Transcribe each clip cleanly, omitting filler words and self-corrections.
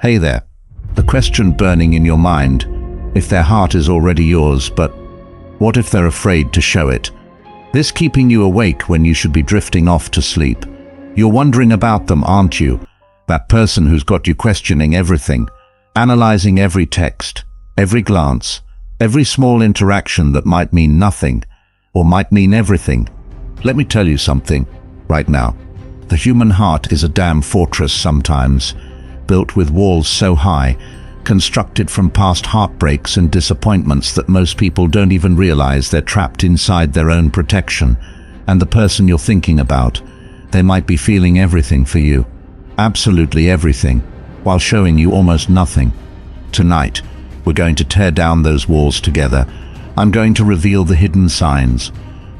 Hey there. The question burning in your mind, if their heart is already yours, but what if they're afraid to show it? This keeping you awake when you should be drifting off to sleep. You're wondering about them, aren't you? That person who's got you questioning everything, analyzing every text, every glance, every small interaction that might mean nothing, or might mean everything. Let me tell you something right now. The human heart is a damn fortress sometimes, built with walls so high, constructed from past heartbreaks and disappointments that most people don't even realize they're trapped inside their own protection. And the person you're thinking about, they might be feeling everything for you, absolutely everything, while showing you almost nothing. Tonight, we're going to tear down those walls together. I'm going to reveal the hidden signs,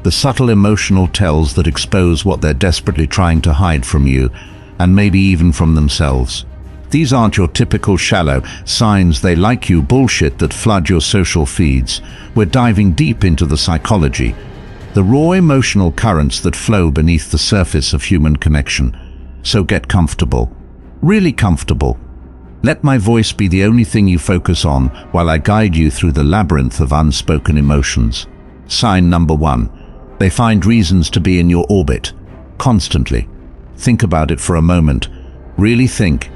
the subtle emotional tells that expose what they're desperately trying to hide from you, and maybe even from themselves. These aren't your typical shallow signs they like you bullshit that flood your social feeds. We're diving deep into the psychology, the raw emotional currents that flow beneath the surface of human connection. So get comfortable, really comfortable. Let my voice be the only thing you focus on while I guide you through the labyrinth of unspoken emotions. Sign number 1. They find reasons to be in your orbit, constantly. Think about it for a moment. Really think.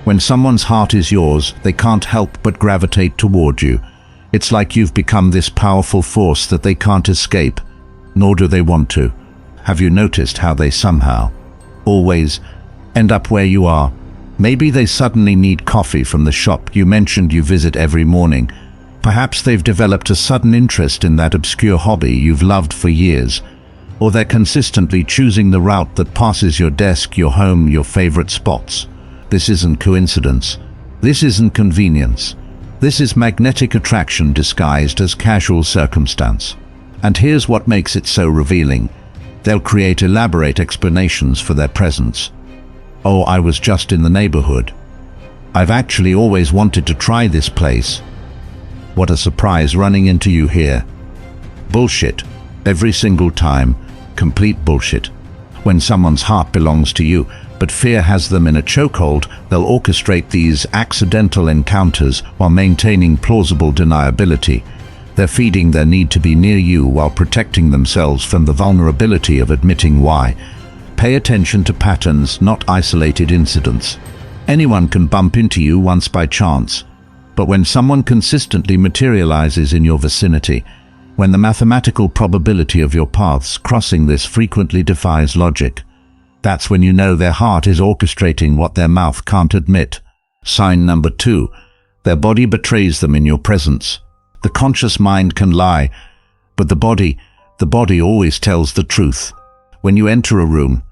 When someone's heart is yours, they can't help but gravitate toward you. It's like you've become this powerful force that they can't escape, nor do they want to. Have you noticed how they somehow, always, end up where you are? Maybe they suddenly need coffee from the shop you mentioned you visit every morning. Perhaps they've developed a sudden interest in that obscure hobby you've loved for years. Or they're consistently choosing the route that passes your desk, your home, your favorite spots. This isn't coincidence. This isn't convenience. This is magnetic attraction disguised as casual circumstance. And here's what makes it so revealing. They'll create elaborate explanations for their presence. Oh, I was just in the neighborhood. I've actually always wanted to try this place. What a surprise running into you here. Bullshit. Every single time. Complete bullshit. When someone's heart belongs to you, but fear has them in a chokehold, they'll orchestrate these accidental encounters while maintaining plausible deniability. They're feeding their need to be near you while protecting themselves from the vulnerability of admitting why. Pay attention to patterns, not isolated incidents. Anyone can bump into you once by chance, but when someone consistently materializes in your vicinity, when the mathematical probability of your paths crossing this frequently defies logic, that's when you know their heart is orchestrating what their mouth can't admit. Sign number 2. Their body betrays them in your presence. The conscious mind can lie, but the body always tells the truth. When you enter a room,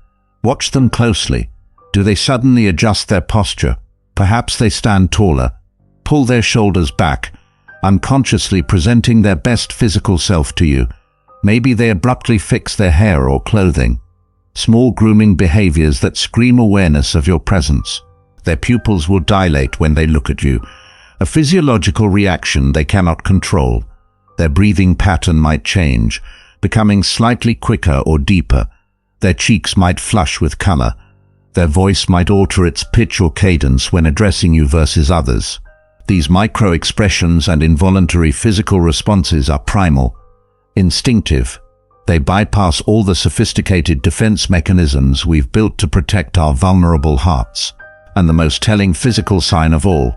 watch them closely. Do they suddenly adjust their posture? Perhaps they stand taller, pull their shoulders back, unconsciously presenting their best physical self to you. Maybe they abruptly fix their hair or clothing. Small grooming behaviors that scream awareness of your presence. Their pupils will dilate when they look at you, a physiological reaction they cannot control. Their breathing pattern might change, becoming slightly quicker or deeper. Their cheeks might flush with color. Their voice might alter its pitch or cadence when addressing you versus others. These micro-expressions and involuntary physical responses are primal, instinctive. They bypass all the sophisticated defense mechanisms we've built to protect our vulnerable hearts. And the most telling physical sign of all,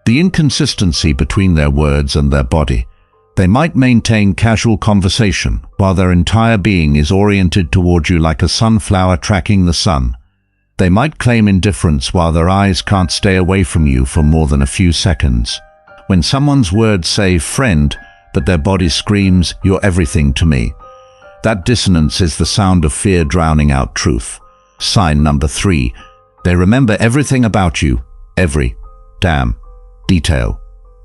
the inconsistency between their words and their body. They might maintain casual conversation while their entire being is oriented toward you like a sunflower tracking the sun. They might claim indifference while their eyes can't stay away from you for more than a few seconds. When someone's words say friend, but their body screams, "You're everything to me," that dissonance is the sound of fear drowning out truth. Sign number 3. They remember everything about you, every damn detail.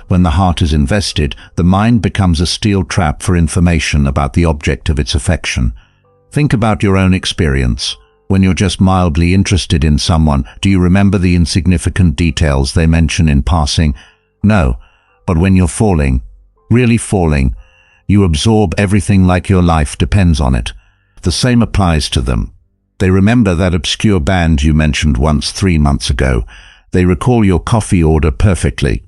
When the heart is invested, the mind becomes a steel trap for information about the object of its affection. Think about your own experience. When you're just mildly interested in someone, do you remember the insignificant details they mention in passing? No. But when you're falling, really falling, you absorb everything like your life depends on it. The same applies to them. They remember that obscure band you mentioned once 3 months ago, They recall your coffee order perfectly.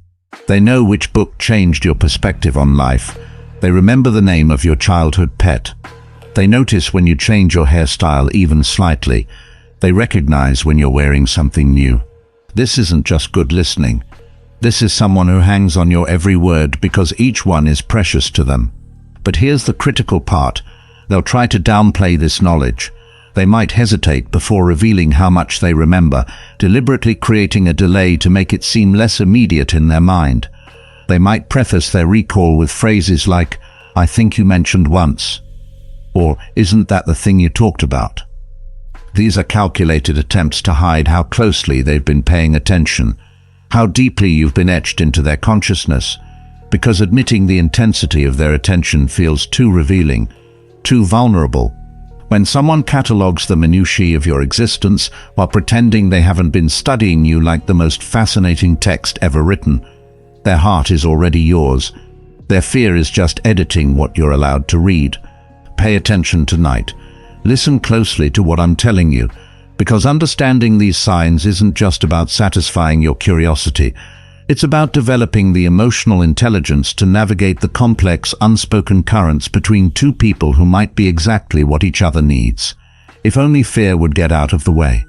They know which book changed your perspective on life. They remember the name of your childhood pet. They notice when you change your hairstyle even slightly. They recognize when you're wearing something new. This isn't just good listening. This is someone who hangs on your every word because each one is precious to them. But here's the critical part. They'll try to downplay this knowledge. They might hesitate before revealing how much they remember, deliberately creating a delay to make it seem less immediate in their mind. They might preface their recall with phrases like, "I think you mentioned once," or "Isn't that the thing you talked about?" These are calculated attempts to hide how closely they've been paying attention, how deeply you've been etched into their consciousness, because admitting the intensity of their attention feels too revealing, too vulnerable. When someone catalogues the minutiae of your existence while pretending they haven't been studying you like the most fascinating text ever written, their heart is already yours. Their fear is just editing what you're allowed to read. Pay attention tonight. Listen closely to what I'm telling you, because understanding these signs isn't just about satisfying your curiosity. It's about developing the emotional intelligence to navigate the complex, unspoken currents between two people who might be exactly what each other needs. If only fear would get out of the way.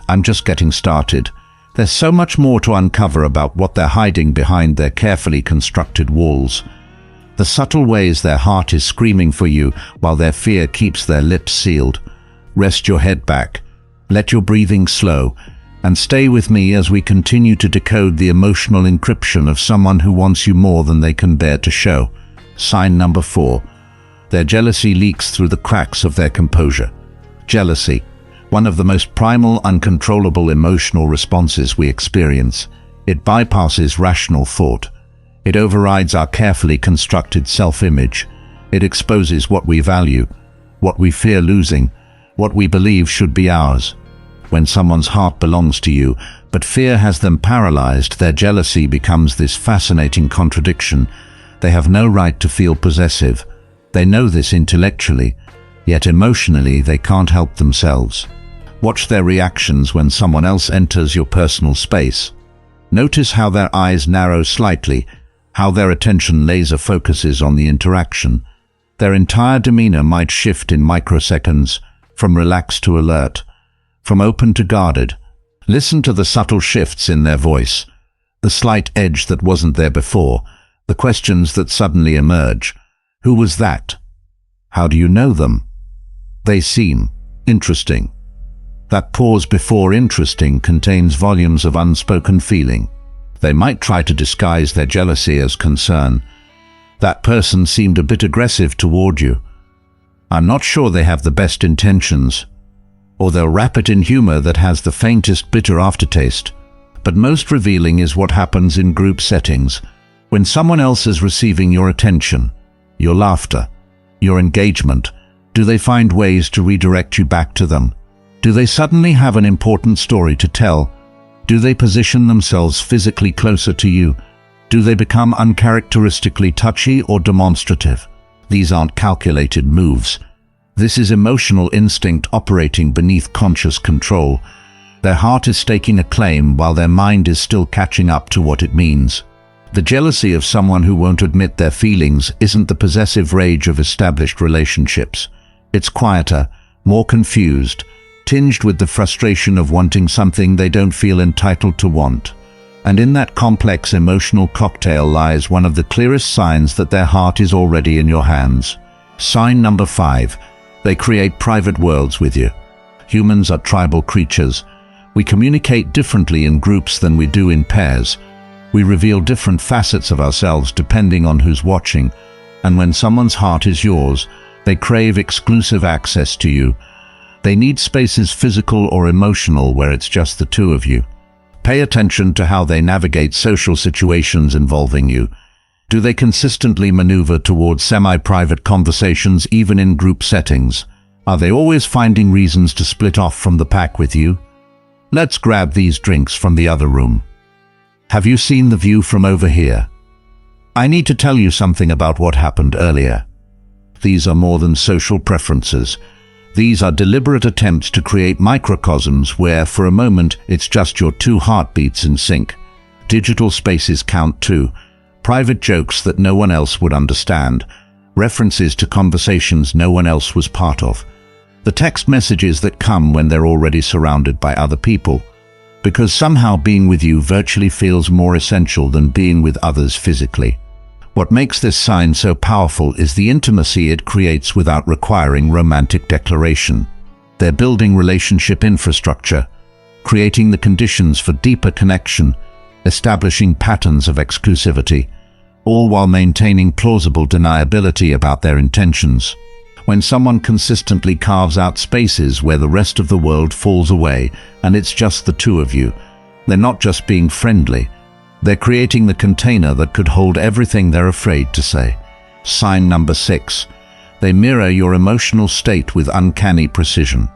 I'm just getting started. There's so much more to uncover about what they're hiding behind their carefully constructed walls. The subtle ways their heart is screaming for you while their fear keeps their lips sealed. Rest your head back. Let your breathing slow. And stay with me as we continue to decode the emotional encryption of someone who wants you more than they can bear to show. Sign number 4. Their jealousy leaks through the cracks of their composure. Jealousy, one of the most primal, uncontrollable emotional responses we experience. It bypasses rational thought. It overrides our carefully constructed self-image. It exposes what we value, what we fear losing, what we believe should be ours. When someone's heart belongs to you, but fear has them paralyzed, their jealousy becomes this fascinating contradiction. They have no right to feel possessive. They know this intellectually, yet emotionally they can't help themselves. Watch their reactions when someone else enters your personal space. Notice how their eyes narrow slightly, how their attention laser focuses on the interaction. Their entire demeanor might shift in microseconds, from relaxed to alert, from open to guarded. Listen to the subtle shifts in their voice, the slight edge that wasn't there before, the questions that suddenly emerge. Who was that? How do you know them? They seem interesting. That pause before interesting contains volumes of unspoken feeling. They might try to disguise their jealousy as concern. That person seemed a bit aggressive toward you. I'm not sure they have the best intentions. Or they'll wrap it in humor that has the faintest bitter aftertaste. But most revealing is what happens in group settings, when someone else is receiving your attention, your laughter, your engagement. Do they find ways to redirect you back to them? Do they suddenly have an important story to tell? Do they position themselves physically closer to you? Do they become uncharacteristically touchy or demonstrative? These aren't calculated moves. This is emotional instinct operating beneath conscious control. Their heart is staking a claim while their mind is still catching up to what it means. The jealousy of someone who won't admit their feelings isn't the possessive rage of established relationships. It's quieter, more confused, tinged with the frustration of wanting something they don't feel entitled to want. And in that complex emotional cocktail lies one of the clearest signs that their heart is already in your hands. Sign number 5. They create private worlds with you. Humans are tribal creatures. We communicate differently in groups than we do in pairs. We reveal different facets of ourselves depending on who's watching. And when someone's heart is yours, they crave exclusive access to you. They need spaces, physical or emotional, where it's just the two of you. Pay attention to how they navigate social situations involving you. Do they consistently maneuver towards semi-private conversations even in group settings? Are they always finding reasons to split off from the pack with you? Let's grab these drinks from the other room. Have you seen the view from over here? I need to tell you something about what happened earlier. These are more than social preferences. These are deliberate attempts to create microcosms where, for a moment, it's just your two heartbeats in sync. Digital spaces count too. Private jokes that no one else would understand. References to conversations no one else was part of. The text messages that come when they're already surrounded by other people. Because somehow being with you virtually feels more essential than being with others physically. What makes this sign so powerful is the intimacy it creates without requiring romantic declaration. They're building relationship infrastructure, creating the conditions for deeper connection, establishing patterns of exclusivity, all while maintaining plausible deniability about their intentions. When someone consistently carves out spaces where the rest of the world falls away and it's just the two of you, they're not just being friendly, they're creating the container that could hold everything they're afraid to say. Sign number 6. They mirror your emotional state with uncanny precision.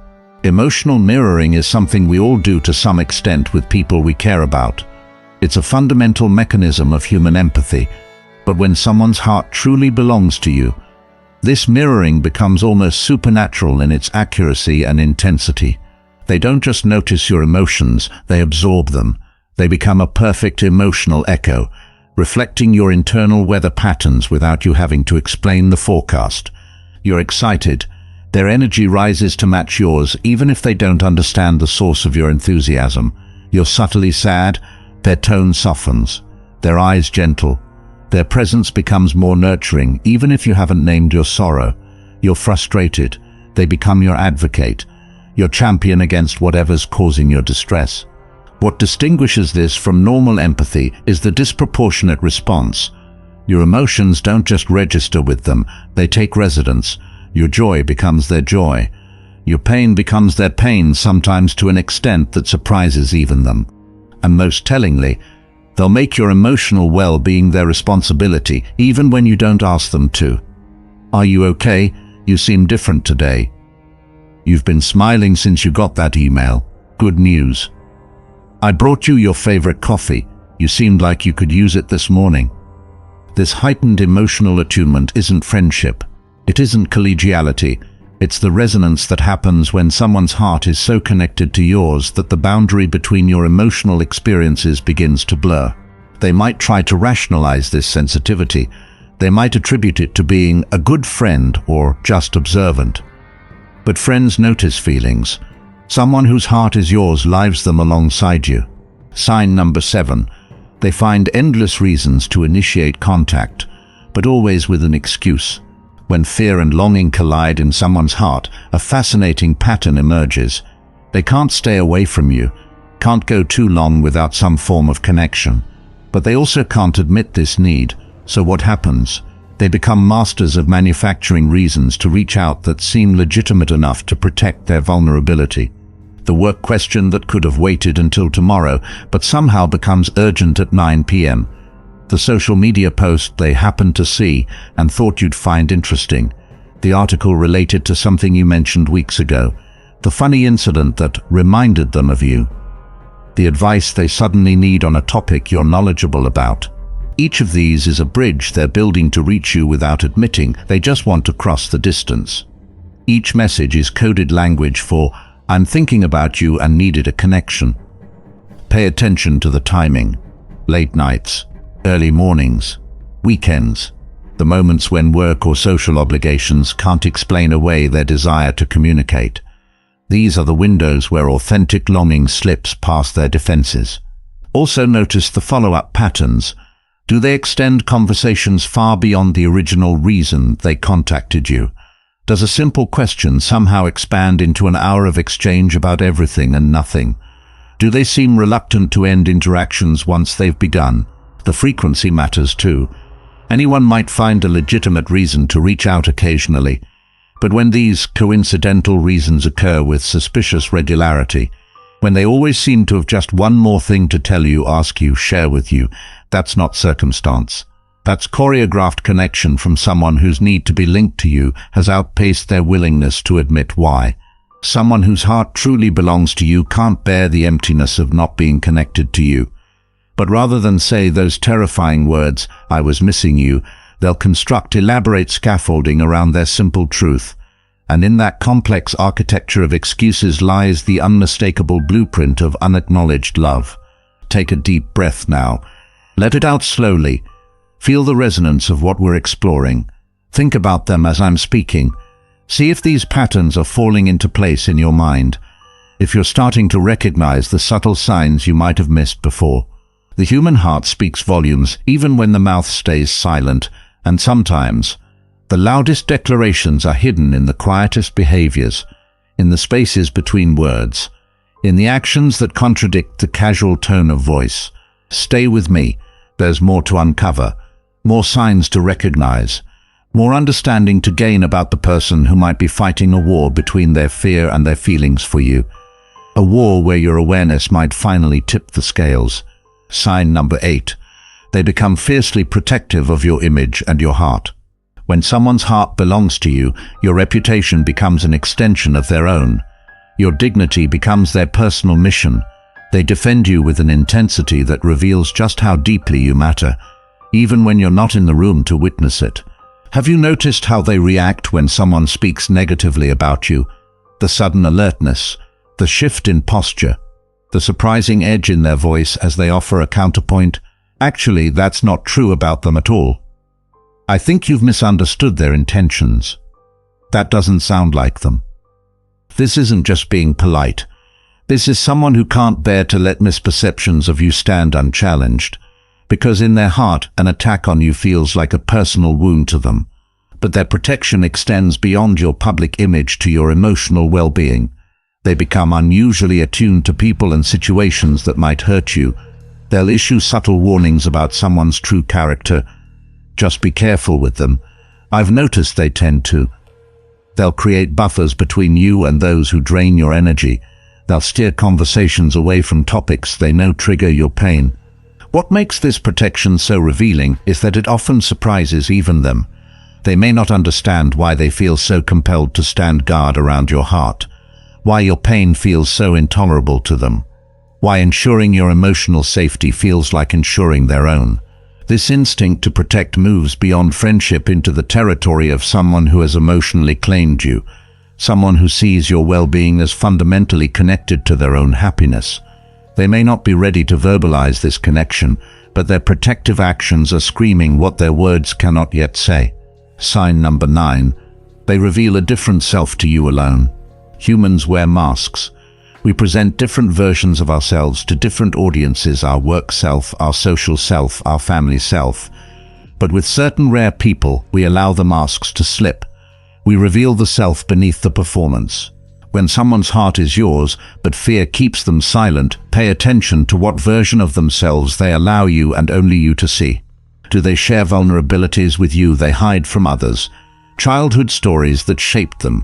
Emotional mirroring is something we all do to some extent with people we care about. It's a fundamental mechanism of human empathy, but when someone's heart truly belongs to you, this mirroring becomes almost supernatural in its accuracy and intensity. They don't just notice your emotions, they absorb them. They become a perfect emotional echo, reflecting your internal weather patterns without you having to explain the forecast. You're excited. Their energy rises to match yours, even if they don't understand the source of your enthusiasm. You're subtly sad. Their tone softens. Their eyes gentle. Their presence becomes more nurturing, even if you haven't named your sorrow. You're frustrated. They become your advocate, your champion against whatever's causing your distress. What distinguishes this from normal empathy is the disproportionate response. Your emotions don't just register with them, they take residence. Your joy becomes their joy. Your pain becomes their pain, sometimes to an extent that surprises even them. And most tellingly, they'll make your emotional well-being their responsibility, even when you don't ask them to. Are you okay? You seem different today. You've been smiling since you got that email. Good news. I brought you your favorite coffee. You seemed like you could use it this morning. This heightened emotional attunement isn't friendship. It isn't collegiality. It's the resonance that happens when someone's heart is so connected to yours that the boundary between your emotional experiences begins to blur. They might try to rationalize this sensitivity. They might attribute it to being a good friend or just observant. But friends notice feelings. Someone whose heart is yours lives them alongside you. Sign number 7. They find endless reasons to initiate contact, but always with an excuse. When fear and longing collide in someone's heart, a fascinating pattern emerges. They can't stay away from you, can't go too long without some form of connection. But they also can't admit this need, so what happens? They become masters of manufacturing reasons to reach out that seem legitimate enough to protect their vulnerability. The work question that could have waited until tomorrow, but somehow becomes urgent at 9 p.m. The social media post they happened to see and thought you'd find interesting. The article related to something you mentioned weeks ago. The funny incident that reminded them of you. The advice they suddenly need on a topic you're knowledgeable about. Each of these is a bridge they're building to reach you without admitting they just want to cross the distance. Each message is coded language for "I'm thinking about you and needed a connection." Pay attention to the timing. Late nights, early mornings, weekends, the moments when work or social obligations can't explain away their desire to communicate. These are the windows where authentic longing slips past their defenses. Also notice the follow-up patterns. Do they extend conversations far beyond the original reason they contacted you? Does a simple question somehow expand into an hour of exchange about everything and nothing? Do they seem reluctant to end interactions once they've begun? The frequency matters too. Anyone might find a legitimate reason to reach out occasionally, but when these coincidental reasons occur with suspicious regularity, when they always seem to have just one more thing to tell you, ask you, share with you, that's not circumstance. That's choreographed connection from someone whose need to be linked to you has outpaced their willingness to admit why. Someone whose heart truly belongs to you can't bear the emptiness of not being connected to you. But rather than say those terrifying words, "I was missing you," they'll construct elaborate scaffolding around their simple truth. And in that complex architecture of excuses lies the unmistakable blueprint of unacknowledged love. Take a deep breath now. Let it out slowly. Feel the resonance of what we're exploring. Think about them as I'm speaking. See if these patterns are falling into place in your mind. If you're starting to recognize the subtle signs you might have missed before. The human heart speaks volumes even when the mouth stays silent, and sometimes the loudest declarations are hidden in the quietest behaviors, in the spaces between words, in the actions that contradict the casual tone of voice. Stay with me. There's more to uncover, more signs to recognize, more understanding to gain about the person who might be fighting a war between their fear and their feelings for you. A war where your awareness might finally tip the scales. Sign number 8. They become fiercely protective of your image and your heart. When someone's heart belongs to you, your reputation becomes an extension of their own. Your dignity becomes their personal mission. They defend you with an intensity that reveals just how deeply you matter, even when you're not in the room to witness it. Have you noticed how they react when someone speaks negatively about you? The sudden alertness, the shift in posture, the surprising edge in their voice as they offer a counterpoint. Actually, that's not true about them at all. I think you've misunderstood their intentions. That doesn't sound like them. This isn't just being polite. This is someone who can't bear to let misperceptions of you stand unchallenged, because in their heart, an attack on you feels like a personal wound to them. But their protection extends beyond your public image to your emotional well-being. They become unusually attuned to people and situations that might hurt you. They'll issue subtle warnings about someone's true character. Just be careful with them. I've noticed they tend to. They'll create buffers between you and those who drain your energy. They'll steer conversations away from topics they know trigger your pain. What makes this protection so revealing is that it often surprises even them. They may not understand why they feel so compelled to stand guard around your heart, why your pain feels so intolerable to them, why ensuring your emotional safety feels like ensuring their own. This instinct to protect moves beyond friendship into the territory of someone who has emotionally claimed you, someone who sees your well-being as fundamentally connected to their own happiness. They may not be ready to verbalize this connection, but their protective actions are screaming what their words cannot yet say. Sign number 9. They reveal a different self to you alone. Humans wear masks. We present different versions of ourselves to different audiences, our work self, our social self, our family self. But with certain rare people, we allow the masks to slip. We reveal the self beneath the performance. When someone's heart is yours, but fear keeps them silent, pay attention to what version of themselves they allow you and only you to see. Do they share vulnerabilities with you they hide from others? Childhood stories that shaped them,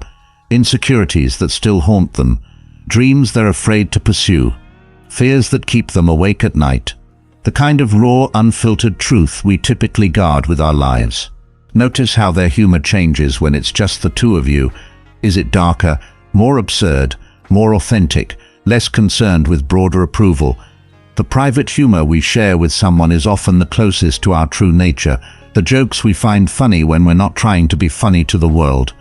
insecurities that still haunt them, dreams they're afraid to pursue, fears that keep them awake at night. The kind of raw, unfiltered truth we typically guard with our lives. Notice how their humor changes when it's just the two of you. Is it darker, more absurd, more authentic, less concerned with broader approval? The private humor we share with someone is often the closest to our true nature, the jokes we find funny when we're not trying to be funny to the world.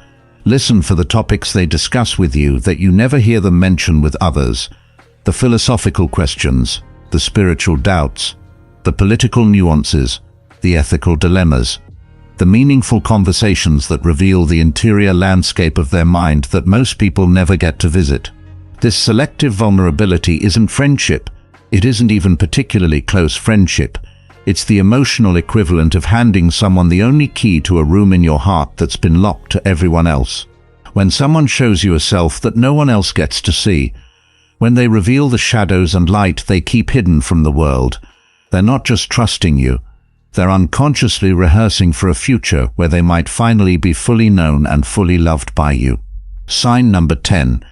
Listen for the topics they discuss with you that you never hear them mention with others. The philosophical questions, the spiritual doubts, the political nuances, the ethical dilemmas, the meaningful conversations that reveal the interior landscape of their mind that most people never get to visit. This selective vulnerability isn't friendship. It isn't even particularly close friendship. It's the emotional equivalent of handing someone the only key to a room in your heart that's been locked to everyone else. When someone shows you a self that no one else gets to see, when they reveal the shadows and light they keep hidden from the world, they're not just trusting you, they're unconsciously rehearsing for a future where they might finally be fully known and fully loved by you. Sign number 10.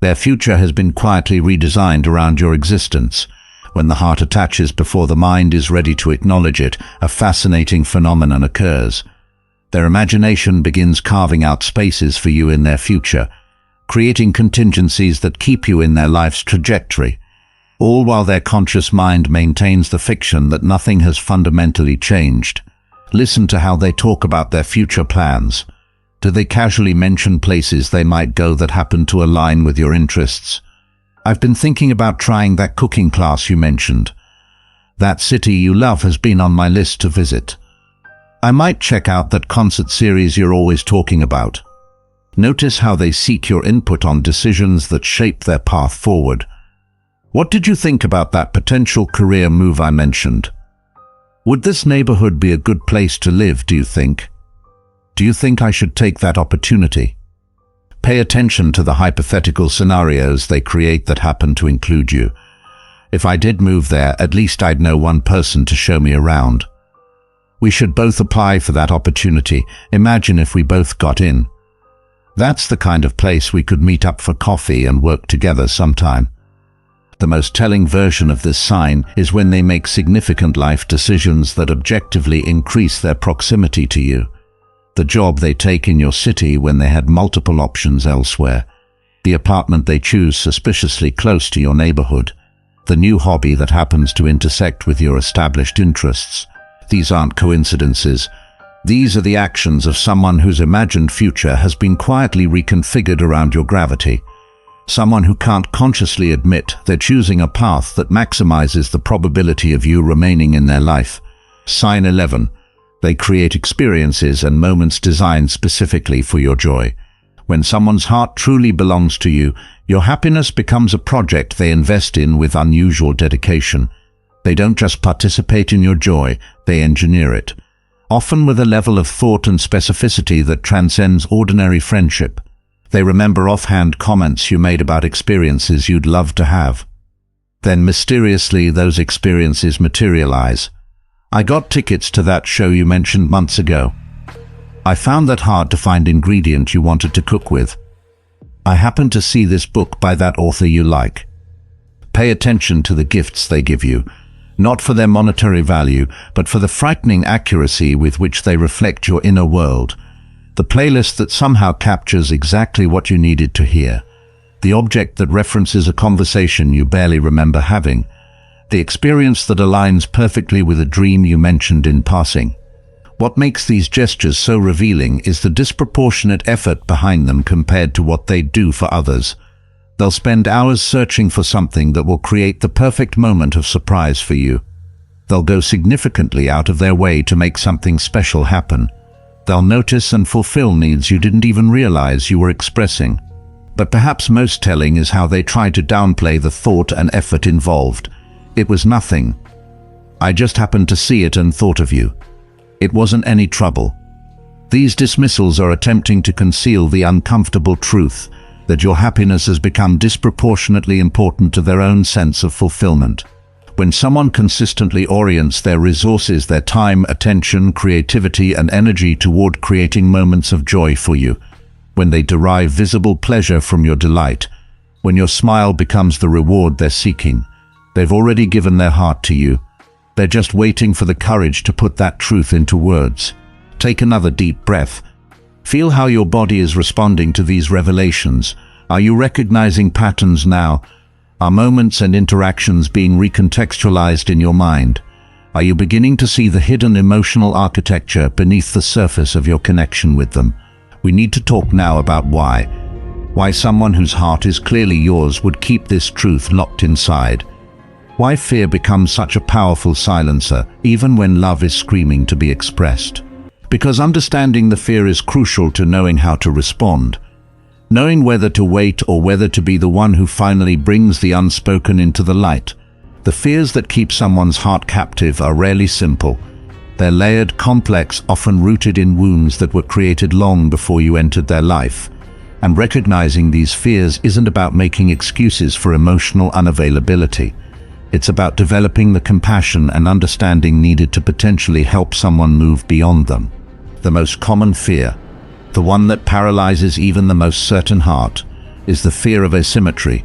Their future has been quietly redesigned around your existence. When the heart attaches before the mind is ready to acknowledge it, a fascinating phenomenon occurs. Their imagination begins carving out spaces for you in their future, creating contingencies that keep you in their life's trajectory, all while their conscious mind maintains the fiction that nothing has fundamentally changed. Listen to how they talk about their future plans. Do they casually mention places they might go that happen to align with your interests? I've been thinking about trying that cooking class you mentioned. That city you love has been on my list to visit. I might check out that concert series you're always talking about. Notice how they seek your input on decisions that shape their path forward. What did you think about that potential career move I mentioned? Would this neighborhood be a good place to live, do you think? Do you think I should take that opportunity? Pay attention to the hypothetical scenarios they create that happen to include you. If I did move there, at least I'd know one person to show me around. We should both apply for that opportunity. Imagine if we both got in. That's the kind of place we could meet up for coffee and work together sometime. The most telling version of this sign is when they make significant life decisions that objectively increase their proximity to you. The job they take in your city when they had multiple options elsewhere. The apartment they choose suspiciously close to your neighborhood. The new hobby that happens to intersect with your established interests. These aren't coincidences. These are the actions of someone whose imagined future has been quietly reconfigured around your gravity. Someone who can't consciously admit they're choosing a path that maximizes the probability of you remaining in their life. Sign 11. They create experiences and moments designed specifically for your joy. When someone's heart truly belongs to you, your happiness becomes a project they invest in with unusual dedication. They don't just participate in your joy, they engineer it. Often with a level of thought and specificity that transcends ordinary friendship. They remember offhand comments you made about experiences you'd love to have. Then mysteriously those experiences materialize. I got tickets to that show you mentioned months ago. I found that hard to find ingredient you wanted to cook with. I happened to see this book by that author you like. Pay attention to the gifts they give you, not for their monetary value, but for the frightening accuracy with which they reflect your inner world. The playlist that somehow captures exactly what you needed to hear. The object that references a conversation you barely remember having. The experience that aligns perfectly with a dream you mentioned in passing. What makes these gestures so revealing is the disproportionate effort behind them compared to what they do for others. They'll spend hours searching for something that will create the perfect moment of surprise for you. They'll go significantly out of their way to make something special happen. They'll notice and fulfill needs you didn't even realize you were expressing. But perhaps most telling is how they try to downplay the thought and effort involved. It was nothing. I just happened to see it and thought of you. It wasn't any trouble. These dismissals are attempting to conceal the uncomfortable truth that your happiness has become disproportionately important to their own sense of fulfillment. When someone consistently orients their resources, their time, attention, creativity, and energy toward creating moments of joy for you, when they derive visible pleasure from your delight, when your smile becomes the reward they're seeking, they've already given their heart to you. They're just waiting for the courage to put that truth into words. Take another deep breath. Feel how your body is responding to these revelations. Are you recognizing patterns now? Are moments and interactions being recontextualized in your mind? Are you beginning to see the hidden emotional architecture beneath the surface of your connection with them? We need to talk now about why. Why someone whose heart is clearly yours would keep this truth locked inside. Why fear becomes such a powerful silencer, even when love is screaming to be expressed. Because understanding the fear is crucial to knowing how to respond. Knowing whether to wait or whether to be the one who finally brings the unspoken into the light. The fears that keep someone's heart captive are rarely simple. They're layered, complex, often rooted in wounds that were created long before you entered their life. And recognizing these fears isn't about making excuses for emotional unavailability. It's about developing the compassion and understanding needed to potentially help someone move beyond them. The most common fear, the one that paralyzes even the most certain heart, is the fear of asymmetry,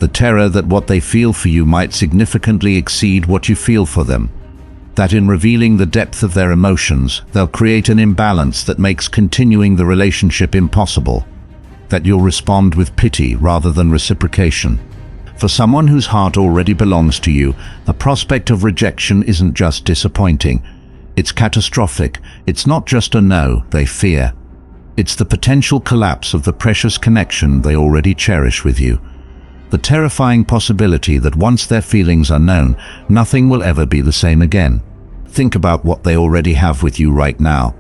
the terror that what they feel for you might significantly exceed what you feel for them. That in revealing the depth of their emotions, they'll create an imbalance that makes continuing the relationship impossible. That you'll respond with pity rather than reciprocation. For someone whose heart already belongs to you, the prospect of rejection isn't just disappointing. It's catastrophic. It's not just a no they fear. It's the potential collapse of the precious connection they already cherish with you. The terrifying possibility that once their feelings are known, nothing will ever be the same again. Think about what they already have with you right now.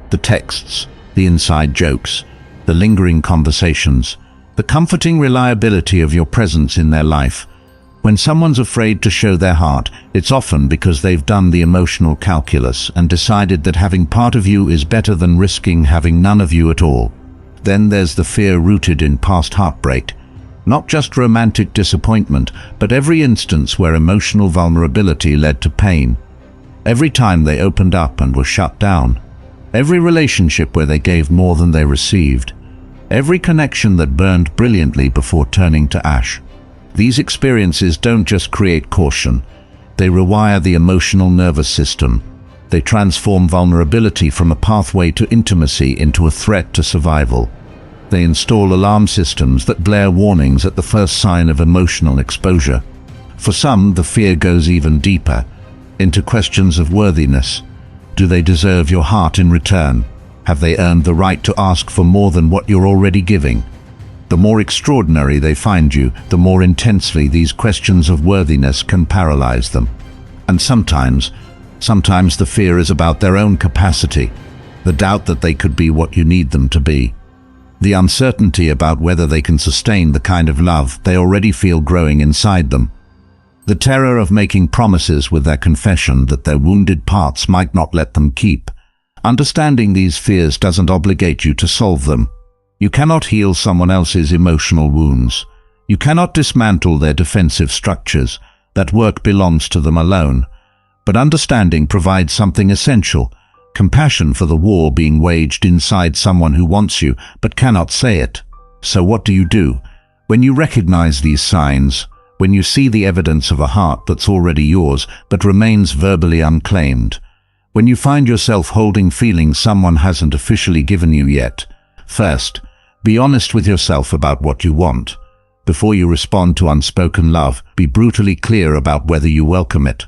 The texts, the inside jokes, the lingering conversations, the comforting reliability of your presence in their life. When someone's afraid to show their heart, it's often because they've done the emotional calculus and decided that having part of you is better than risking having none of you at all. Then there's the fear rooted in past heartbreak. Not just romantic disappointment, but every instance where emotional vulnerability led to pain. Every time they opened up and were shut down. Every relationship where they gave more than they received. Every connection that burned brilliantly before turning to ash. These experiences don't just create caution. They rewire the emotional nervous system. They transform vulnerability from a pathway to intimacy into a threat to survival. They install alarm systems that blare warnings at the first sign of emotional exposure. For some, the fear goes even deeper, into questions of worthiness. Do they deserve your heart in return? Have they earned the right to ask for more than what you're already giving? The more extraordinary they find you, the more intensely these questions of worthiness can paralyze them. And sometimes the fear is about their own capacity, the doubt that they could be what you need them to be. The uncertainty about whether they can sustain the kind of love they already feel growing inside them. The terror of making promises with their confession that their wounded parts might not let them keep. Understanding these fears doesn't obligate you to solve them. You cannot heal someone else's emotional wounds. You cannot dismantle their defensive structures. That work belongs to them alone. But understanding provides something essential: compassion for the war being waged inside someone who wants you but cannot say it. So what do you do? When you recognize these signs, when you see the evidence of a heart that's already yours but remains verbally unclaimed, when you find yourself holding feelings someone hasn't officially given you yet, first, be honest with yourself about what you want. Before you respond to unspoken love, be brutally clear about whether you welcome it.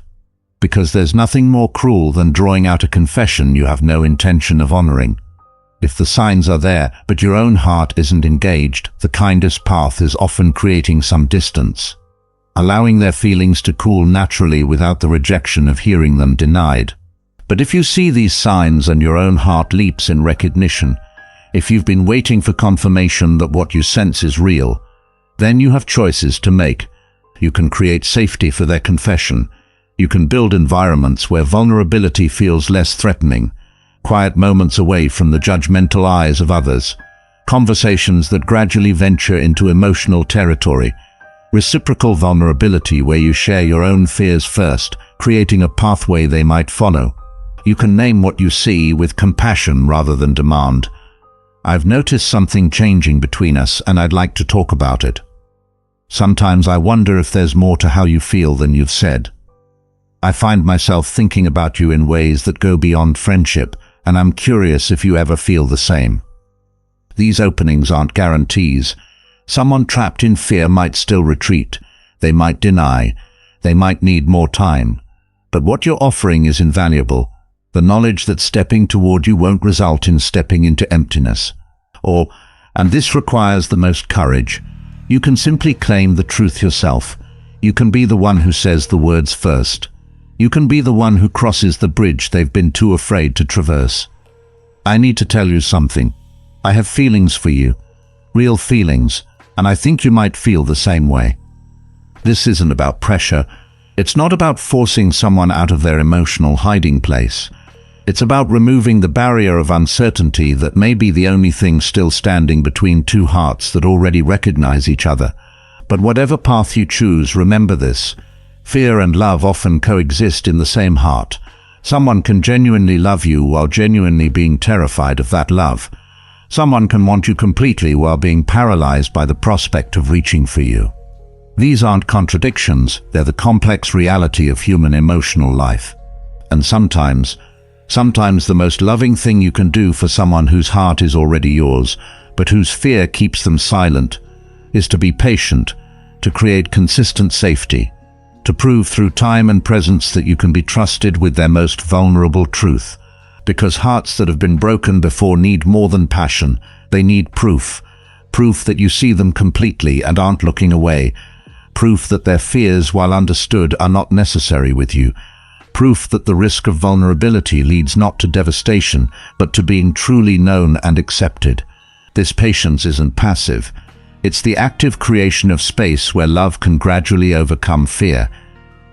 Because there's nothing more cruel than drawing out a confession you have no intention of honoring. If the signs are there, but your own heart isn't engaged, the kindest path is often creating some distance. Allowing their feelings to cool naturally without the rejection of hearing them denied. But if you see these signs and your own heart leaps in recognition, if you've been waiting for confirmation that what you sense is real, then you have choices to make. You can create safety for their confession. You can build environments where vulnerability feels less threatening, quiet moments away from the judgmental eyes of others, conversations that gradually venture into emotional territory, reciprocal vulnerability where you share your own fears first, creating a pathway they might follow. You can name what you see with compassion rather than demand. I've noticed something changing between us and I'd like to talk about it. Sometimes I wonder if there's more to how you feel than you've said. I find myself thinking about you in ways that go beyond friendship, and I'm curious if you ever feel the same. These openings aren't guarantees. Someone trapped in fear might still retreat. They might deny. They might need more time. But what you're offering is invaluable. The knowledge that stepping toward you won't result in stepping into emptiness. And this requires the most courage, you can simply claim the truth yourself. You can be the one who says the words first. You can be the one who crosses the bridge they've been too afraid to traverse. I need to tell you something. I have feelings for you, real feelings, and I think you might feel the same way. This isn't about pressure. It's not about forcing someone out of their emotional hiding place. It's about removing the barrier of uncertainty that may be the only thing still standing between two hearts that already recognize each other. But whatever path you choose, remember this. Fear and love often coexist in the same heart. Someone can genuinely love you while genuinely being terrified of that love. Someone can want you completely while being paralyzed by the prospect of reaching for you. These aren't contradictions, they're the complex reality of human emotional life. And sometimes the most loving thing you can do for someone whose heart is already yours, but whose fear keeps them silent, is to be patient, to create consistent safety, to prove through time and presence that you can be trusted with their most vulnerable truth. because hearts that have been broken before need more than passion. They need proof. Proof that you see them completely and aren't looking away. Proof that their fears, while understood, are not necessary with you. Proof that the risk of vulnerability leads not to devastation, but to being truly known and accepted. This patience isn't passive. It's the active creation of space where love can gradually overcome fear.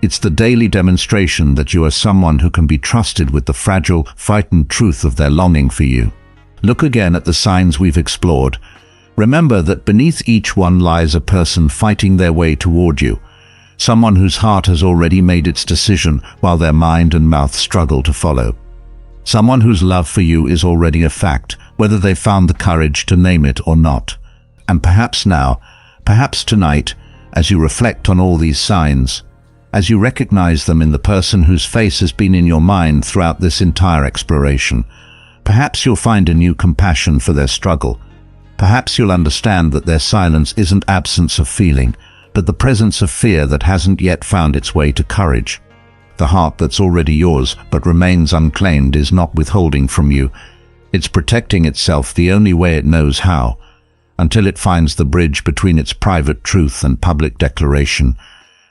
It's the daily demonstration that you are someone who can be trusted with the fragile, frightened truth of their longing for you. Look again at the signs we've explored. Remember that beneath each one lies a person fighting their way toward you. Someone whose heart has already made its decision while their mind and mouth struggle to follow. Someone whose love for you is already a fact, whether they found the courage to name it or not. And perhaps now, perhaps tonight, as you reflect on all these signs, as you recognize them in the person whose face has been in your mind throughout this entire exploration, perhaps you'll find a new compassion for their struggle. Perhaps you'll understand that their silence isn't absence of feeling, but the presence of fear that hasn't yet found its way to courage. The heart that's already yours but remains unclaimed is not withholding from you. It's protecting itself the only way it knows how, until it finds the bridge between its private truth and public declaration,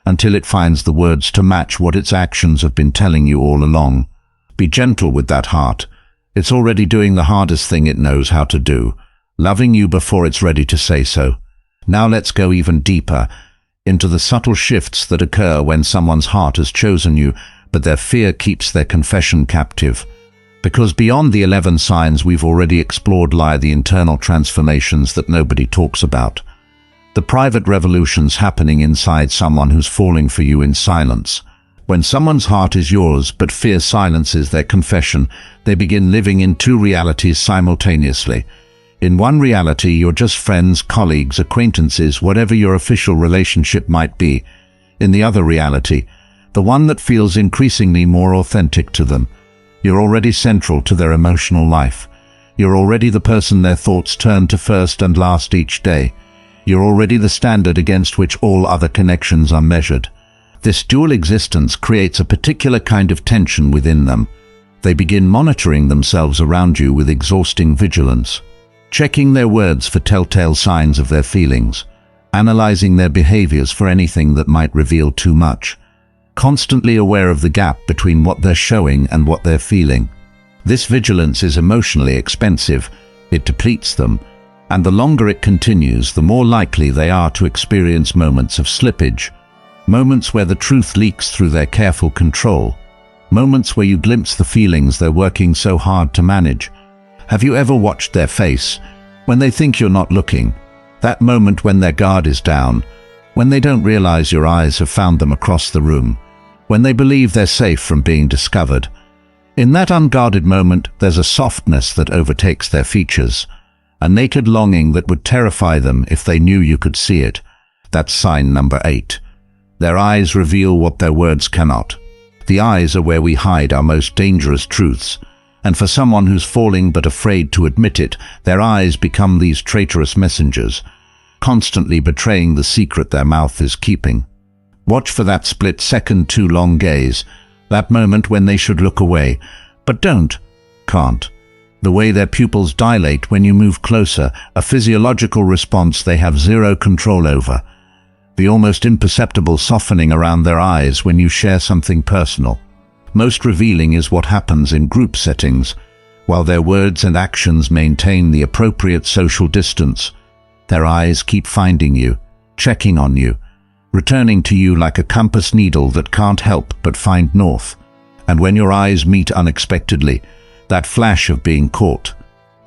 until it finds the words to match what its actions have been telling you all along. Be gentle with that heart. It's already doing the hardest thing it knows how to do, loving you before it's ready to say so. Now let's go even deeper into the subtle shifts that occur when someone's heart has chosen you, but their fear keeps their confession captive. Because beyond the 11 signs we've already explored lie the internal transformations that nobody talks about. The private revolutions happening inside someone who's falling for you in silence. When someone's heart is yours, but fear silences their confession, they begin living in two realities simultaneously. In one reality, you're just friends, colleagues, acquaintances, whatever your official relationship might be. In the other reality, the one that feels increasingly more authentic to them, you're already central to their emotional life. You're already the person their thoughts turn to first and last each day. You're already the standard against which all other connections are measured. This dual existence creates a particular kind of tension within them. They begin monitoring themselves around you with exhausting vigilance, checking their words for telltale signs of their feelings, analyzing their behaviors for anything that might reveal too much, constantly aware of the gap between what they're showing and what they're feeling. This vigilance is emotionally expensive. It depletes them, and the longer it continues, the more likely they are to experience moments of slippage, moments where the truth leaks through their careful control, moments where you glimpse the feelings they're working so hard to manage. Have you ever watched their face when they think you're not looking? That moment when their guard is down, when they don't realize your eyes have found them across the room, when they believe they're safe from being discovered. In that unguarded moment, there's a softness that overtakes their features, a naked longing that would terrify them if they knew you could see it. That's sign number 8. Their eyes reveal what their words cannot. The eyes are where we hide our most dangerous truths, and for someone who's falling but afraid to admit it, their eyes become these traitorous messengers, constantly betraying the secret their mouth is keeping. Watch for that split-second too long gaze, that moment when they should look away, but can't. The way their pupils dilate when you move closer, a physiological response they have zero control over. The almost imperceptible softening around their eyes when you share something personal. Most revealing is what happens in group settings, while their words and actions maintain the appropriate social distance. Their eyes keep finding you, checking on you, returning to you like a compass needle that can't help but find north. And when your eyes meet unexpectedly, that flash of being caught,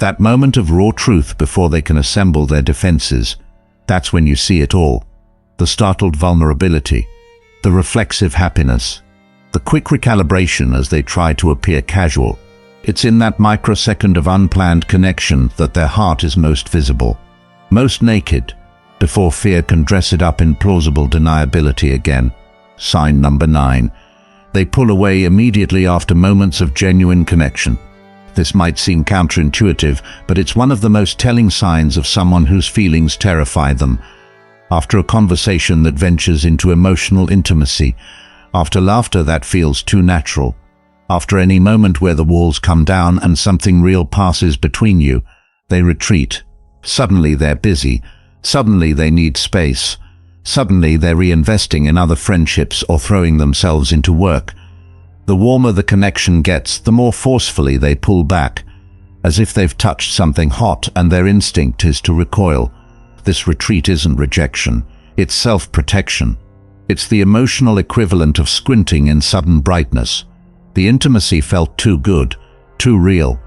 that moment of raw truth before they can assemble their defenses, that's when you see it all. The startled vulnerability, the reflexive happiness, the quick recalibration as they try to appear casual. It's in that microsecond of unplanned connection that their heart is most visible, most naked, before fear can dress it up in plausible deniability again. Sign number 9. They pull away immediately after moments of genuine connection. This might seem counterintuitive, but it's one of the most telling signs of someone whose feelings terrify them. After a conversation that ventures into emotional intimacy, after laughter that feels too natural, After any moment where the walls come down and something real passes between you, they retreat. Suddenly they're busy. Suddenly they need space. Suddenly they're reinvesting in other friendships or throwing themselves into work. The warmer the connection gets, the more forcefully they pull back, as if they've touched something hot and their instinct is to recoil. This retreat isn't rejection, it's self-protection. It's the emotional equivalent of squinting in sudden brightness. The intimacy felt too good, too real,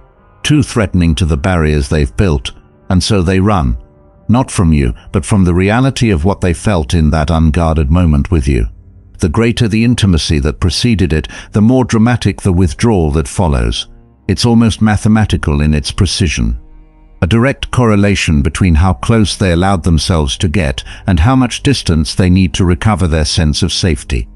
too threatening to the barriers they've built, and so they run. Not from you, but from the reality of what they felt in that unguarded moment with you. The greater the intimacy that preceded it, the more dramatic the withdrawal that follows. It's almost mathematical in its precision. A direct correlation between how close they allowed themselves to get and how much distance they need to recover their sense of safety.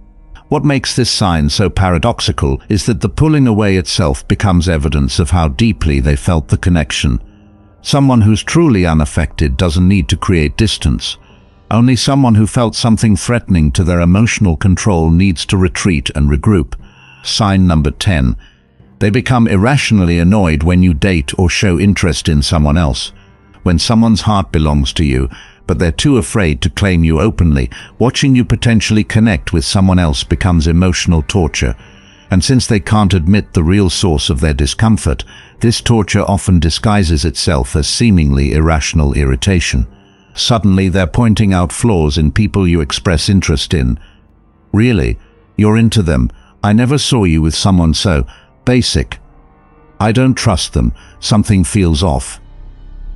What makes this sign so paradoxical is that the pulling away itself becomes evidence of how deeply they felt the connection. Someone who's truly unaffected doesn't need to create distance. Only someone who felt something threatening to their emotional control needs to retreat and regroup. Sign number 10. They become irrationally annoyed when you date or show interest in someone else. When someone's heart belongs to you, but they're too afraid to claim you openly, watching you potentially connect with someone else becomes emotional torture. And since they can't admit the real source of their discomfort, this torture often disguises itself as seemingly irrational irritation. Suddenly they're pointing out flaws in people you express interest in. Really? You're into them. I never saw you with someone so basic. I don't trust them. Something feels off.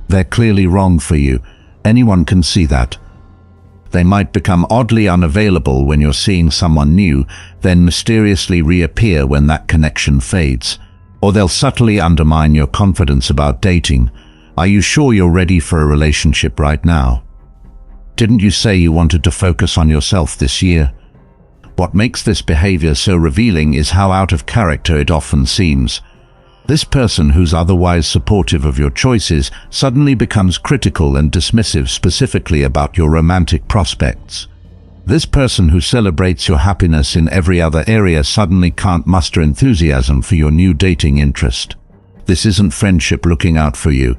They're clearly wrong for you. Anyone can see that. They might become oddly unavailable when you're seeing someone new, then mysteriously reappear when that connection fades. Or they'll subtly undermine your confidence about dating. Are you sure you're ready for a relationship right now? Didn't you say you wanted to focus on yourself this year? What makes this behavior so revealing is how out of character it often seems. This person who's otherwise supportive of your choices suddenly becomes critical and dismissive specifically about your romantic prospects. This person who celebrates your happiness in every other area suddenly can't muster enthusiasm for your new dating interest. This isn't friendship looking out for you.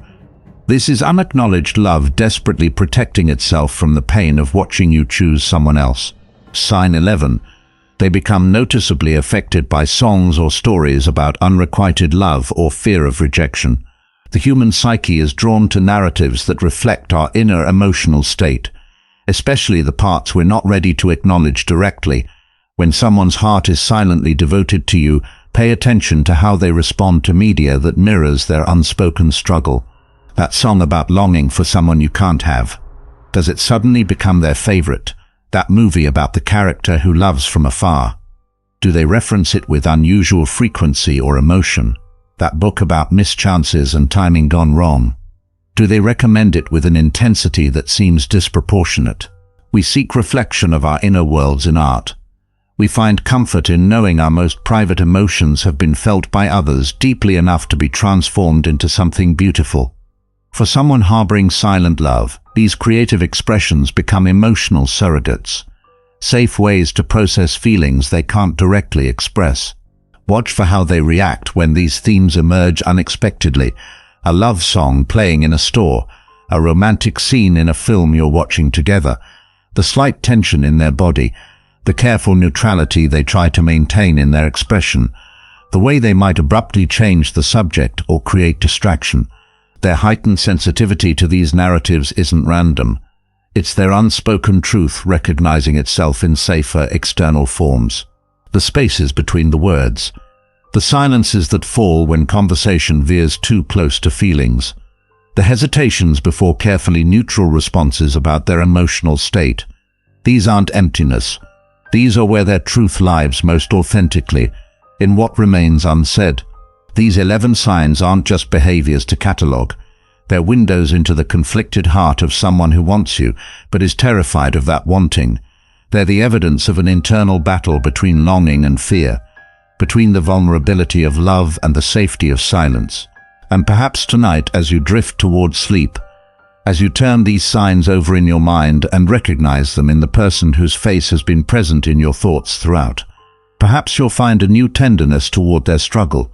This is unacknowledged love desperately protecting itself from the pain of watching you choose someone else. Sign 11. They become noticeably affected by songs or stories about unrequited love or fear of rejection. The human psyche is drawn to narratives that reflect our inner emotional state, especially the parts we're not ready to acknowledge directly. When someone's heart is silently devoted to you, pay attention to how they respond to media that mirrors their unspoken struggle. That song about longing for someone you can't have. Does it suddenly become their favorite? That movie about the character who loves from afar. Do they reference it with unusual frequency or emotion? That book about missed chances and timing gone wrong. Do they recommend it with an intensity that seems disproportionate? We seek reflection of our inner worlds in art. We find comfort in knowing our most private emotions have been felt by others deeply enough to be transformed into something beautiful. For someone harboring silent love, these creative expressions become emotional surrogates, safe ways to process feelings they can't directly express. Watch for how they react when these themes emerge unexpectedly. A love song playing in a store, a romantic scene in a film you're watching together, the slight tension in their body, the careful neutrality they try to maintain in their expression, the way they might abruptly change the subject or create distraction. Their heightened sensitivity to these narratives isn't random. It's their unspoken truth recognizing itself in safer external forms. The spaces between the words. The silences that fall when conversation veers too close to feelings. The hesitations before carefully neutral responses about their emotional state. These aren't emptiness. These are where their truth lives most authentically, in what remains unsaid. These 11 signs aren't just behaviors to catalogue. They're windows into the conflicted heart of someone who wants you, but is terrified of that wanting. They're the evidence of an internal battle between longing and fear, between the vulnerability of love and the safety of silence. And perhaps tonight, as you drift towards sleep, as you turn these signs over in your mind and recognize them in the person whose face has been present in your thoughts throughout, Perhaps you'll find a new tenderness toward their struggle,